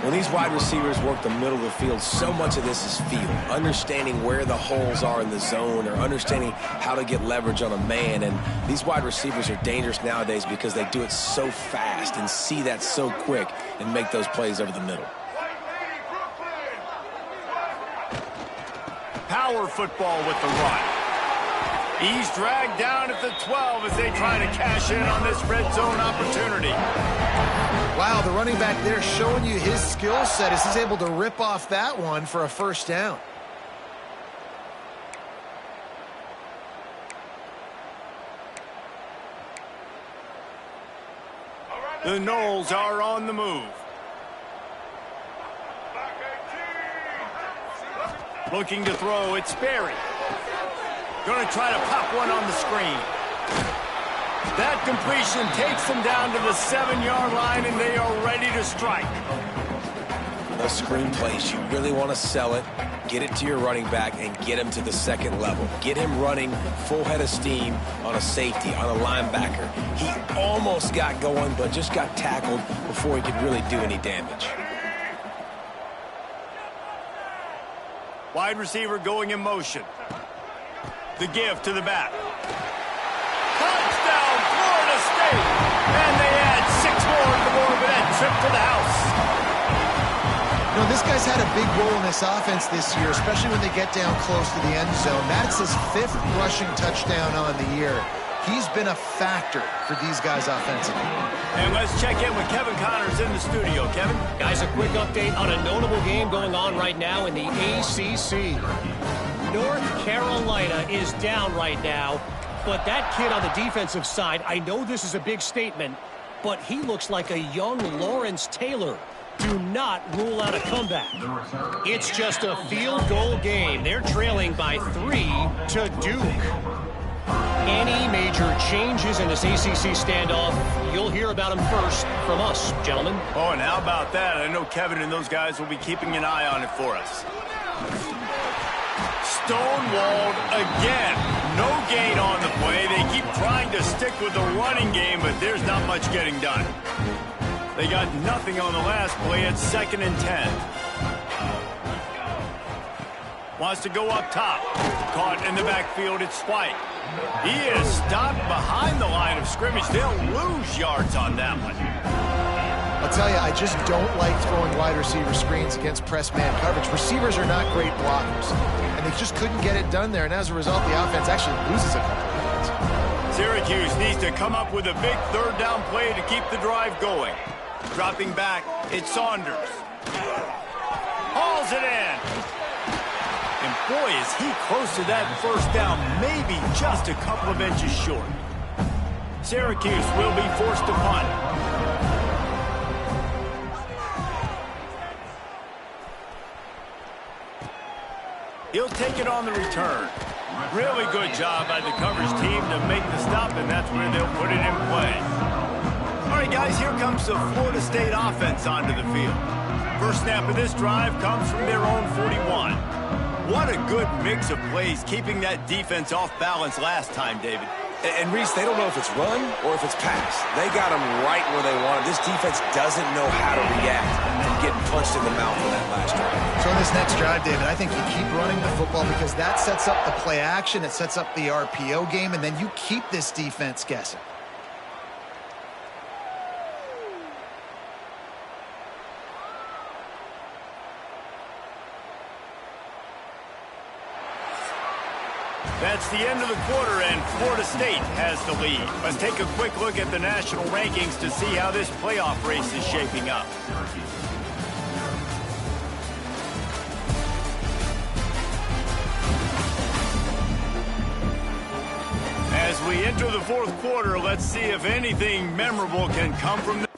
When these wide receivers work the middle of the field, so much of this is feel. Understanding where the holes are in the zone or understanding how to get leverage on a man. And these wide receivers are dangerous nowadays because they do it so fast and see that so quick and make those plays over the middle. Power football with the run. He's dragged down at the 12 as they try to cash in on this red zone opportunity. Wow, the running back there showing you his skill set as he's able to rip off that one for a first down. The Noles are on the move. Looking to throw, it's Sperry. Going to try to pop one on the screen. That completion takes them down to the 7-yard line, and they are ready to strike. Those screen plays, you really want to sell it. Get it to your running back and get him to the second level. Get him running full head of steam on a safety, on a linebacker. He almost got going, but just got tackled before he could really do any damage. Wide receiver going in motion. The give to the back. Touchdown, Florida State! And they add 6 more to the board with that trip to the house. You know, this guy's had a big role in this offense this year, especially when they get down close to the end zone. That's his 5th rushing touchdown on the year. He's been a factor for these guys offensively. And let's check in with Kevin Connors in the studio. Kevin? Guys, a quick update on a notable game going on right now in the ACC. North Carolina is down right now, but that kid on the defensive side, I know this is a big statement, but he looks like a young Lawrence Taylor. Do not rule out a comeback. It's just a field goal game. They're trailing by 3 to Duke. Any major changes in this ACC standoff, you'll hear about them first from us, gentlemen. Oh, and how about that? I know Kevin and those guys will be keeping an eye on it for us. Stonewalled again. No gain on the play. They keep trying to stick with the running game, but there's not much getting done. They got nothing on the last play. It's 2nd and 10. Wants to go up top. Caught in the backfield. It's White. He is stopped behind the line of scrimmage. They'll lose yards on that one. I'll tell you, I just don't like throwing wide receiver screens against press man coverage. Receivers are not great blockers, and they just couldn't get it done there, and as a result, the offense actually loses a couple of yards. Syracuse needs to come up with a big 3rd down play to keep the drive going. Dropping back, it's Saunders. Hauls it in. And boy, is he close to that 1st down, maybe just a couple of inches short. Syracuse will be forced to punt. He'll take it on the return. Really good job by the coverage team to make the stop, and that's where they'll put it in play. All right, guys, here comes the Florida State offense onto the field. First snap of this drive comes from their own 41. What a good mix of plays, keeping that defense off balance last time, David. And Reese, they don't know if it's run or if it's pass. They got them right where they want them. This defense doesn't know how to react from getting punched in the mouth on that last drive. So in this next drive, David, I think you keep running the football because that sets up the play action, it sets up the RPO game, and then you keep this defense guessing. That's the end of the quarter, and Florida State has the lead. Let's take a quick look at the national rankings to see how this playoff race is shaping up. As we enter the 4th quarter, let's see if anything memorable can come from the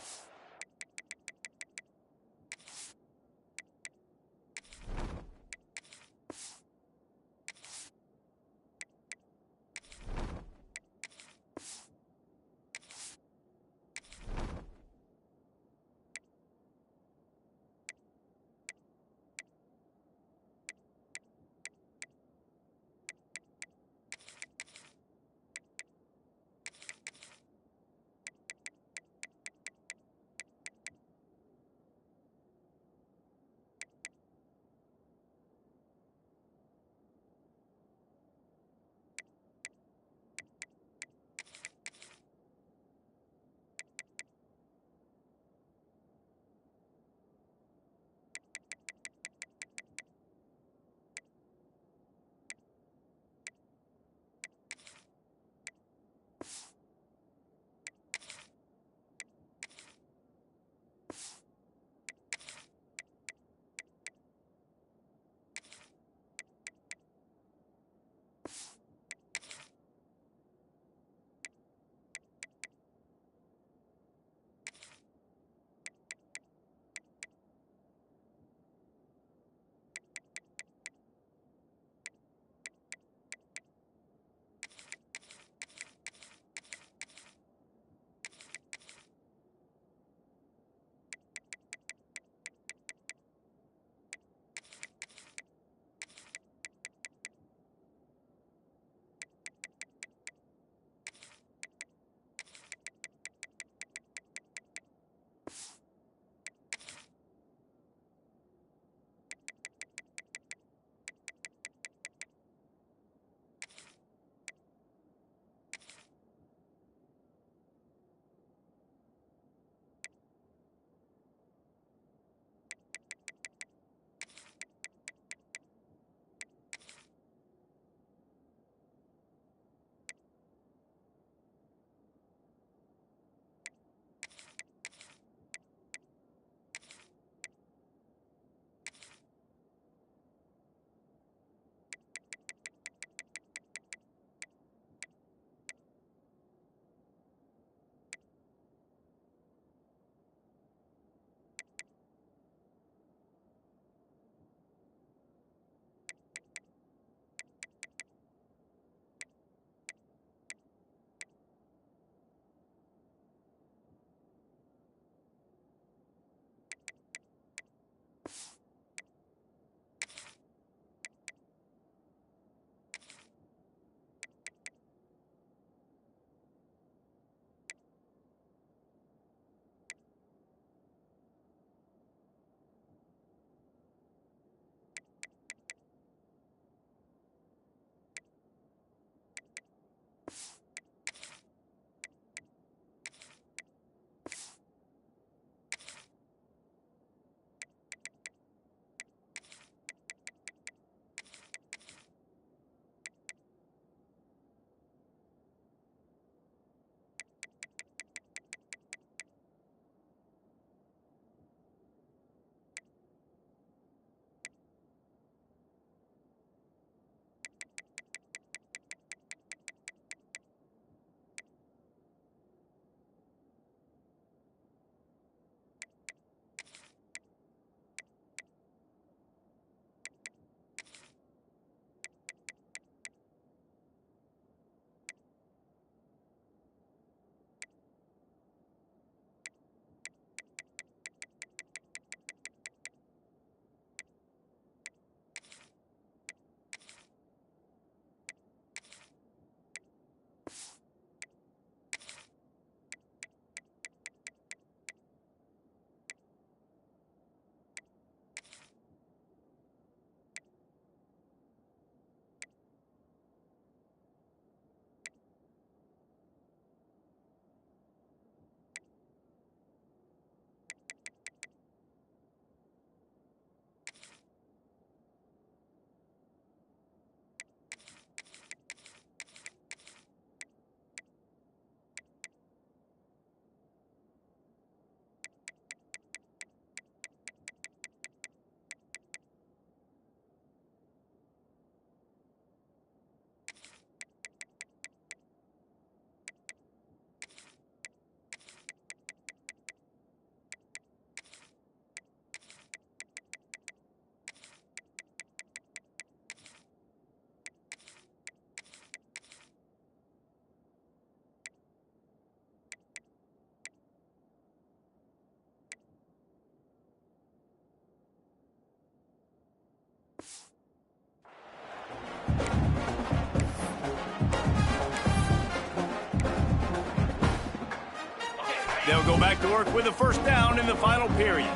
They'll go back to work with a first down in the final period.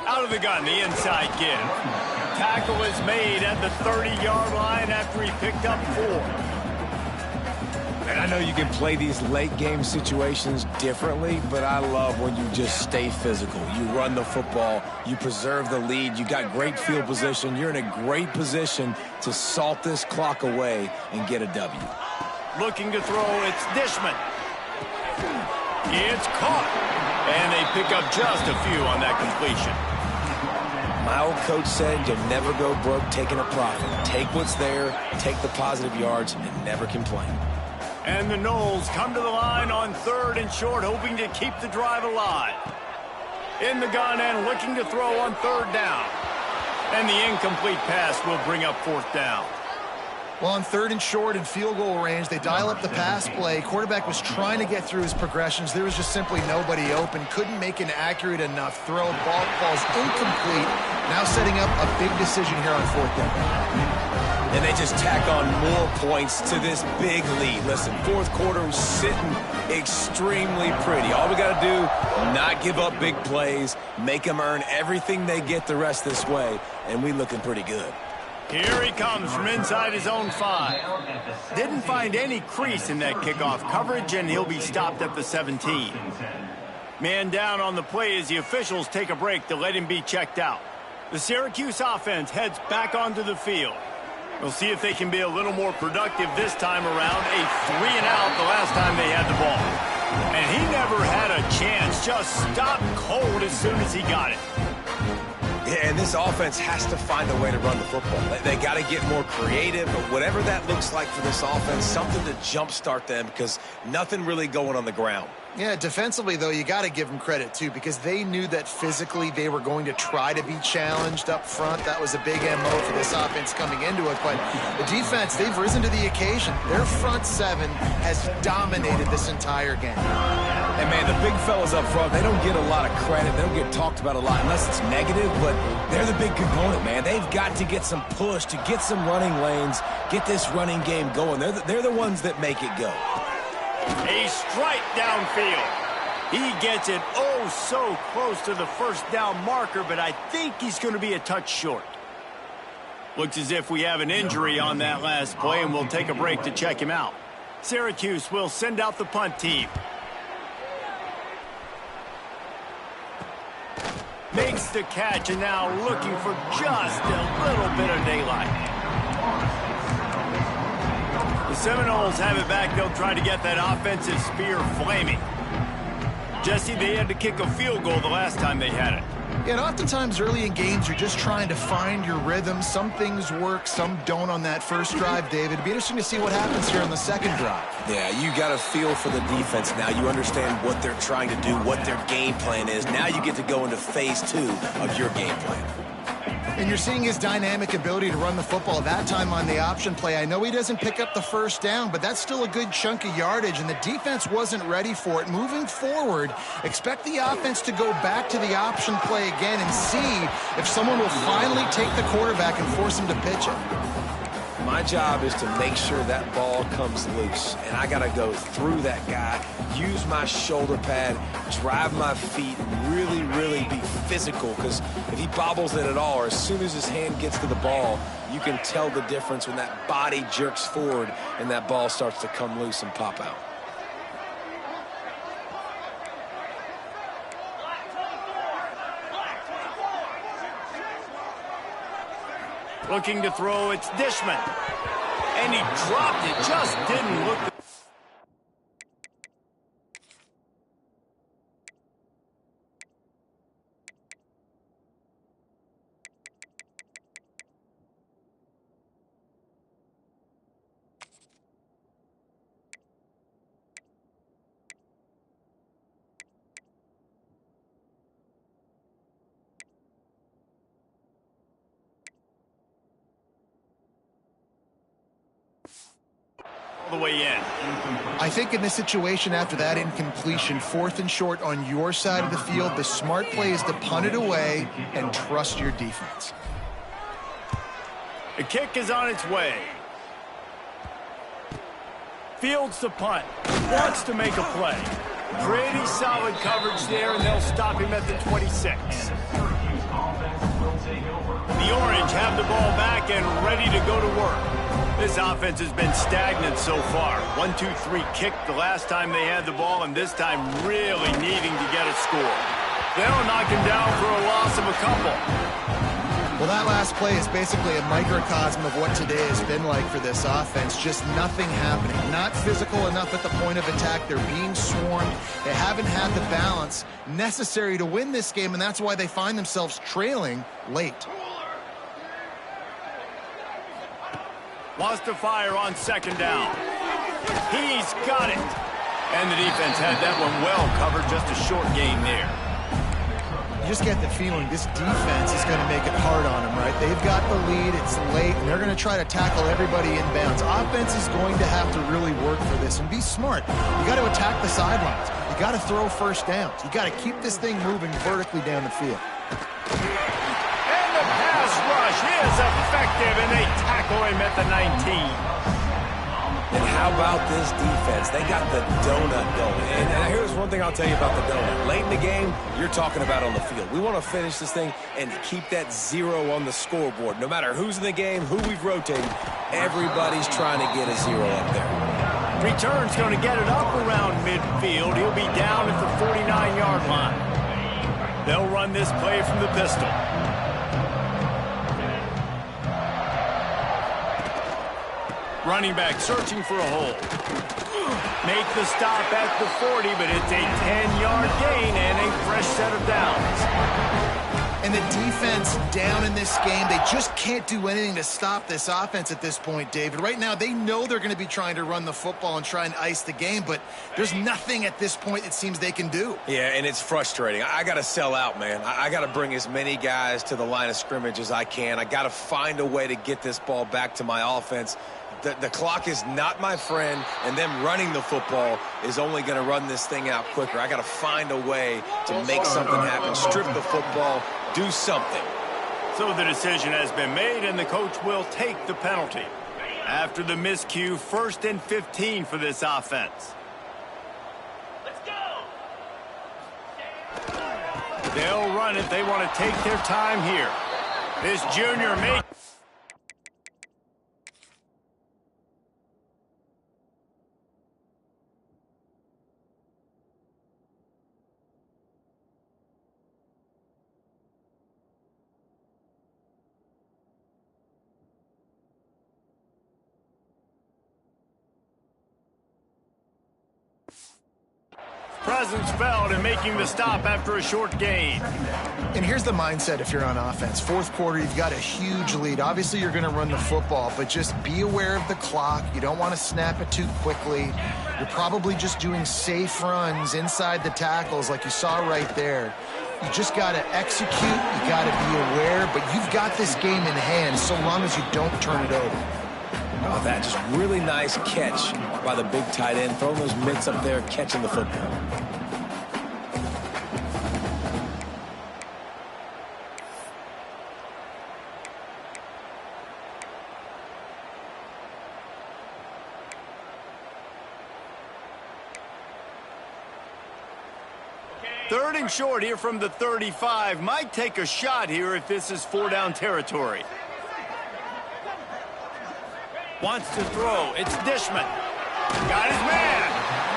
Out of the gun, the inside give. Tackle is made at the 30-yard line after he picked up 4. And I know you can play these late-game situations differently, but I love when you just stay physical. You run the football, you preserve the lead, you got great field position, you're in a great position to salt this clock away and get a W. Looking to throw, it's Dishman. It's caught. And they pick up just a few on that completion. My old coach said you'll never go broke taking a profit. Take what's there, take the positive yards, and never complain. And the Noles come to the line on 3rd and short, hoping to keep the drive alive. In the gun and looking to throw on 3rd down. And the incomplete pass will bring up 4th down. Well, on 3rd and short and field goal range, they dial up the pass play. Quarterback was trying to get through his progressions. There was just simply nobody open. Couldn't make an accurate enough throw. Ball falls incomplete. Now setting up a big decision here on 4th down. And they just tack on more points to this big lead. Listen, 4th quarter was sitting extremely pretty. All we got to do, not give up big plays, make them earn everything they get the rest this way, and we looking pretty good. Here he comes from inside his own 5. Didn't find any crease in that kickoff coverage, and he'll be stopped at the 17. Man down on the play as the officials take a break to let him be checked out. The Syracuse offense heads back onto the field. We'll see if they can be a little more productive this time around. A 3-and-out the last time they had the ball. And he never had a chance, just stopped cold as soon as he got it. Yeah, and this offense has to find a way to run the football. They got to get more creative, but whatever that looks like for this offense, something to jumpstart them because nothing really going on the ground. Yeah, defensively, though, you got to give them credit, too, because they knew that physically they were going to try to be challenged up front. That was a big MO for this offense coming into it. But the defense, they've risen to the occasion. Their front 7 has dominated this entire game. And, man, the big fellas up front, they don't get a lot of credit. They don't get talked about a lot unless it's negative, but they're the big component, man. They've got to get some push, to get some running lanes, get this running game going. They're the ones that make it go. A strike downfield. He gets it oh so close to the first down marker, but I think he's going to be a touch short. Looks as if we have an injury on that last play, and we'll take a break to check him out. Syracuse will send out the punt team. Makes the catch, and now looking for just a little bit of daylight. The Seminoles have it back. They'll try to get that offensive spear flaming. Jesse, they had to kick a field goal the last time they had it. Yeah, and oftentimes early in games, you're just trying to find your rhythm. Some things work, some don't on that first drive, David. It'd be interesting to see what happens here on the second drive. Yeah, you got a feel for the defense now. You understand what they're trying to do, what their game plan is. Now you get to go into phase 2 of your game plan. And you're seeing his dynamic ability to run the football, that time on the option play. I know he doesn't pick up the first down, but that's still a good chunk of yardage, and the defense wasn't ready for it. Moving forward, expect the offense to go back to the option play again and see if someone will finally take the quarterback and force him to pitch it. My job is to make sure that ball comes loose, and I got to go through that guy, use my shoulder pad, drive my feet, and really, really be physical, because if he bobbles it at all, or as soon as his hand gets to the ball, you can tell the difference when that body jerks forward and that ball starts to come loose and pop out. Looking to throw, it's Dishman. And he dropped it, just didn't look. The way in. I think in this situation after that incompletion, 4th and short on your side of the field, the smart play is to punt it away and trust your defense. The kick is on its way. Fields the punt. Wants to make a play. Pretty solid coverage there, and they'll stop him at the 26. The Orange have the ball back and ready to go to work. This offense has been stagnant so far. 1-2-3 kick the last time they had the ball, and this time really needing to get a score. They'll knock him down for a loss of a couple. Well, that last play is basically a microcosm of what today has been like for this offense. Just nothing happening. Not physical enough at the point of attack. They're being swarmed. They haven't had the balance necessary to win this game, and that's why they find themselves trailing late. Wants to fire on second down. He's got it. And the defense had that one well covered. Just a short gain there. You just get the feeling this defense is going to make it hard on them, right? They've got the lead, it's late, and they're going to try to tackle everybody inbounds. Offense is going to have to really work for this and be smart. You got to attack the sidelines. You got to throw first downs. You got to keep this thing moving vertically down the field. And the pass rush is effective, and they tackle him at the 19. And how about this defense? They got the donut going. And here's one thing I'll tell you about the donut. Late in the game, you're talking about on the field. We want to finish this thing and keep that 0 on the scoreboard. No matter who's in the game, who we've rotated, everybody's trying to get a 0 up there. Return's going to get it up around midfield. He'll be down at the 49-yard line. They'll run this play from the pistol. Running back searching for a hole. Make the stop at the 40, but it's a 10-yard gain and a fresh set of downs. And the defense down in this game, they just can't do anything to stop this offense at this point, David. Right now, they know they're going to be trying to run the football and try and ice the game, but there's nothing at this point it seems they can do. Yeah, and it's frustrating. I got to sell out, man. I got to bring as many guys to the line of scrimmage as I can. I got to find a way to get this ball back to my offense. The clock is not my friend, and them running the football is only going to run this thing out quicker. I got to find a way to make something happen, strip the football, do something. So the decision has been made, and the coach will take the penalty. After the miscue, 1st and 15 for this offense. Let's go. They'll run it. They want to take their time here. This junior may... Presence felt and making the stop after a short gain. And here's the mindset if you're on offense. 4th quarter, you've got a huge lead. Obviously, you're going to run the football, but just be aware of the clock. You don't want to snap it too quickly. You're probably just doing safe runs inside the tackles like you saw right there. You just got to execute. You got to be aware, but you've got this game in hand so long as you don't turn it over. Oh, that just really nice catch by the big tight end, throwing those mitts up there, catching the football. Third and short here from the 35. Might take a shot here if this is 4-down territory. Wants to throw. It's Dishman. Got his man.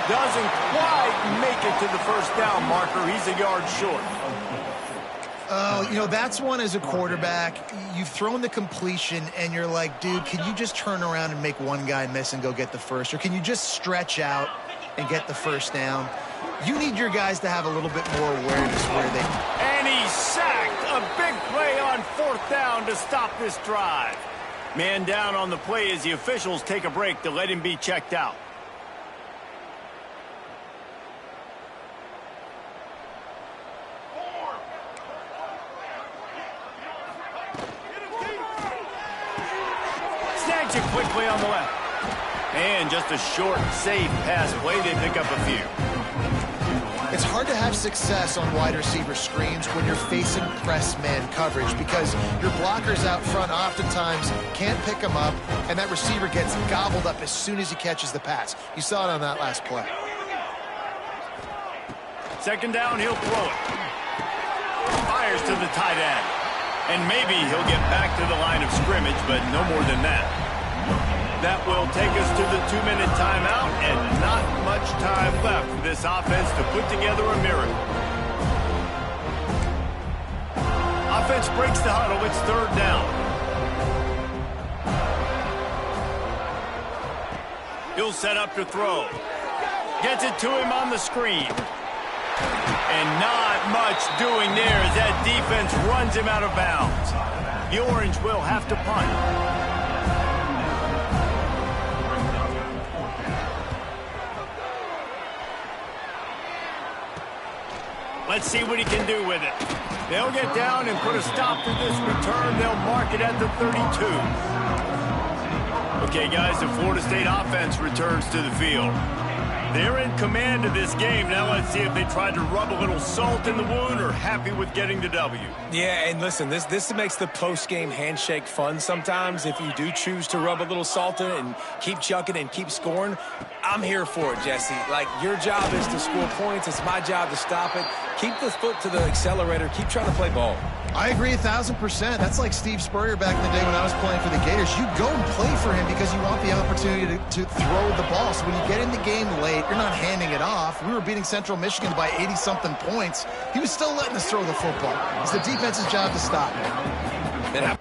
Doesn't quite make it to the first down marker. He's a yard short. Oh, you know, that's one as a quarterback. You've thrown the completion, and you're like, dude, can you just turn around and make one guy miss and go get the first? Or can you just stretch out and get the first down? You need your guys to have a little bit more awareness where they... And he's sacked. A big play on 4th down to stop this drive. Man down on the play as the officials take a break to let him be checked out. Snags it quickly on the left. And just a short, safe pass play. They pick up a few. It's It's hard to have success on wide receiver screens when you're facing press man coverage because your blockers out front oftentimes can't pick them up, and that receiver gets gobbled up as soon as he catches the pass. You saw it on that last play. Second down, he'll throw it. Fires to the tight end. And maybe he'll get back to the line of scrimmage, but no more than that. That will take us to the 2-minute timeout, and not much time left for this offense to put together a miracle. Offense breaks the huddle. It's third down. He'll set up to throw. Gets it to him on the screen. And not much doing there as that defense runs him out of bounds. The Orange will have to punt. Let's see what he can do with it. They'll get down and put a stop to this return. They'll mark it at the 32. Okay, guys, the Florida State offense returns to the field. They're in command of this game. Now let's see if they tried to rub a little salt in the wound or happy with getting the W. Yeah, and listen, this makes the post-game handshake fun sometimes. If you do choose to rub a little salt in it and keep chucking and keep scoring, I'm here for it, Jesse. Like, your job is to score points. It's my job to stop it. Keep the foot to the accelerator. Keep trying to play ball. I agree 1,000%. That's like Steve Spurrier back in the day when I was playing for the Gators. You go and play for him because you want the opportunity to throw the ball. So when you get in the game late, you're not handing it off. We were beating Central Michigan by 80-something points. He was still letting us throw the football. It's the defense's job to stop it.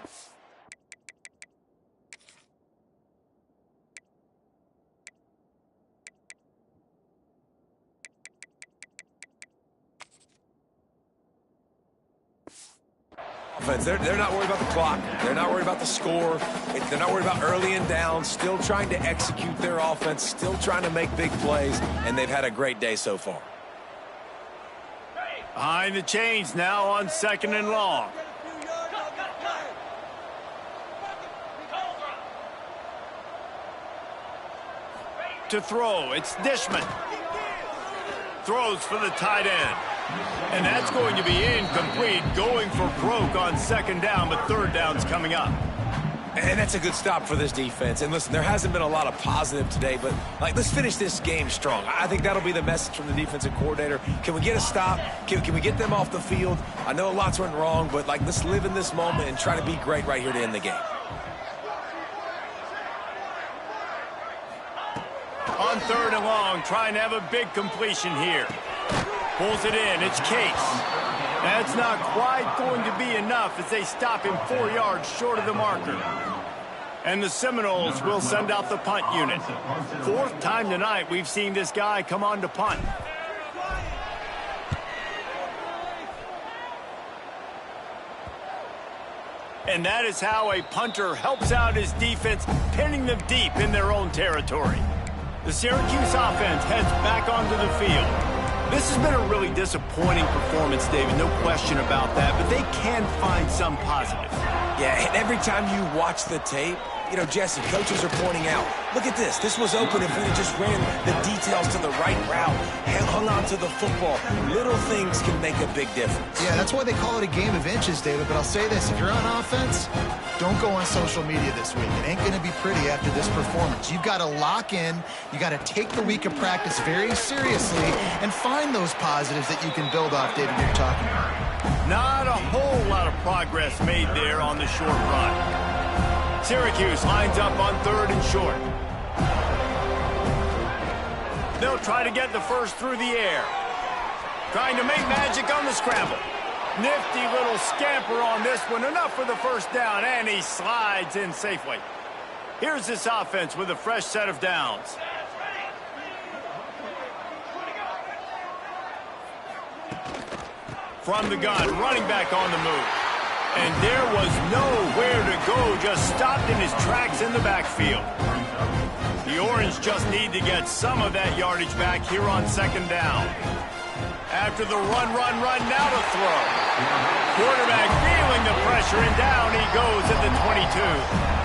They're not worried about the clock. They're not worried about the score. They're not worried about early and down. Still trying to execute their offense. Still trying to make big plays. And they've had a great day so far. Behind the chains now on second and long. To throw, it's Dishman. Throws for the tight end. And that's going to be incomplete, going for broke on second down, but third down's coming up. And that's a good stop for this defense. And listen, there hasn't been a lot of positive today, but let's finish this game strong. I think that'll be the message from the defensive coordinator. Can we get a stop? Can we get them off the field? I know a lot's went wrong, but let's live in this moment and try to be great right here to end the game. On third and long, trying to have a big completion here. Pulls it in. It's Case. That's not quite going to be enough as they stop him 4 yards short of the marker. And the Seminoles will send out the punt unit. Fourth time tonight we've seen this guy come on to punt. And that is how a punter helps out his defense, pinning them deep in their own territory. The Syracuse offense heads back onto the field. This has been a really disappointing performance, David, no question about that, but they can find some positives. Yeah, and every time you watch the tape, Jesse, coaches are pointing out, look at this. This was open if we had just ran the details to the right route, hung on to the football. Little things can make a big difference. Yeah, that's why they call it a game of inches, David. But I'll say this, if you're on offense, don't go on social media this week. It ain't going to be pretty after this performance. You've got to lock in. You got to take the week of practice very seriously and find those positives that you can build off, David, you're talking about. Not a whole lot of progress made there on the short run. Syracuse lines up on third and short. They'll try to get the first through the air. Trying to make magic on the scramble. Nifty little scamper on this one. Enough for the first down, and he slides in safely. Here's this offense with a fresh set of downs. From the gun, running back on the move. And there was nowhere to go, just stopped in his tracks in the backfield. The Orange just need to get some of that yardage back here on second down. After the run, now to throw. Quarterback feeling the pressure, and down he goes at the 22.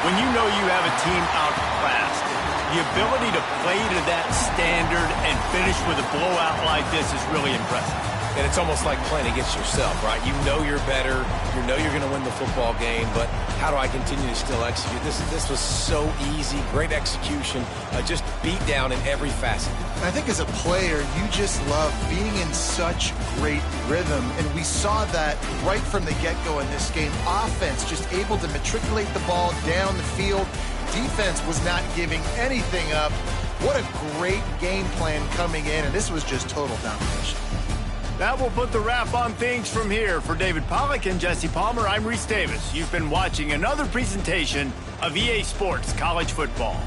When you know you have a team outclassed, the ability to play to that standard and finish with a blowout like this is really impressive. And it's almost like playing against yourself, right? You know you're better. You know you're going to win the football game, but how do I continue to still execute? This was so easy. Great execution. Just beat down in every facet. I think as a player, you just love being in such great rhythm, and we saw that right from the get-go in this game. Offense just able to matriculate the ball down the field. Defense was not giving anything up. What a great game plan coming in, and this was just total domination. That will put the wrap on things from here. For David Pollack and Jesse Palmer, I'm Reese Davis. You've been watching another presentation of EA Sports College Football.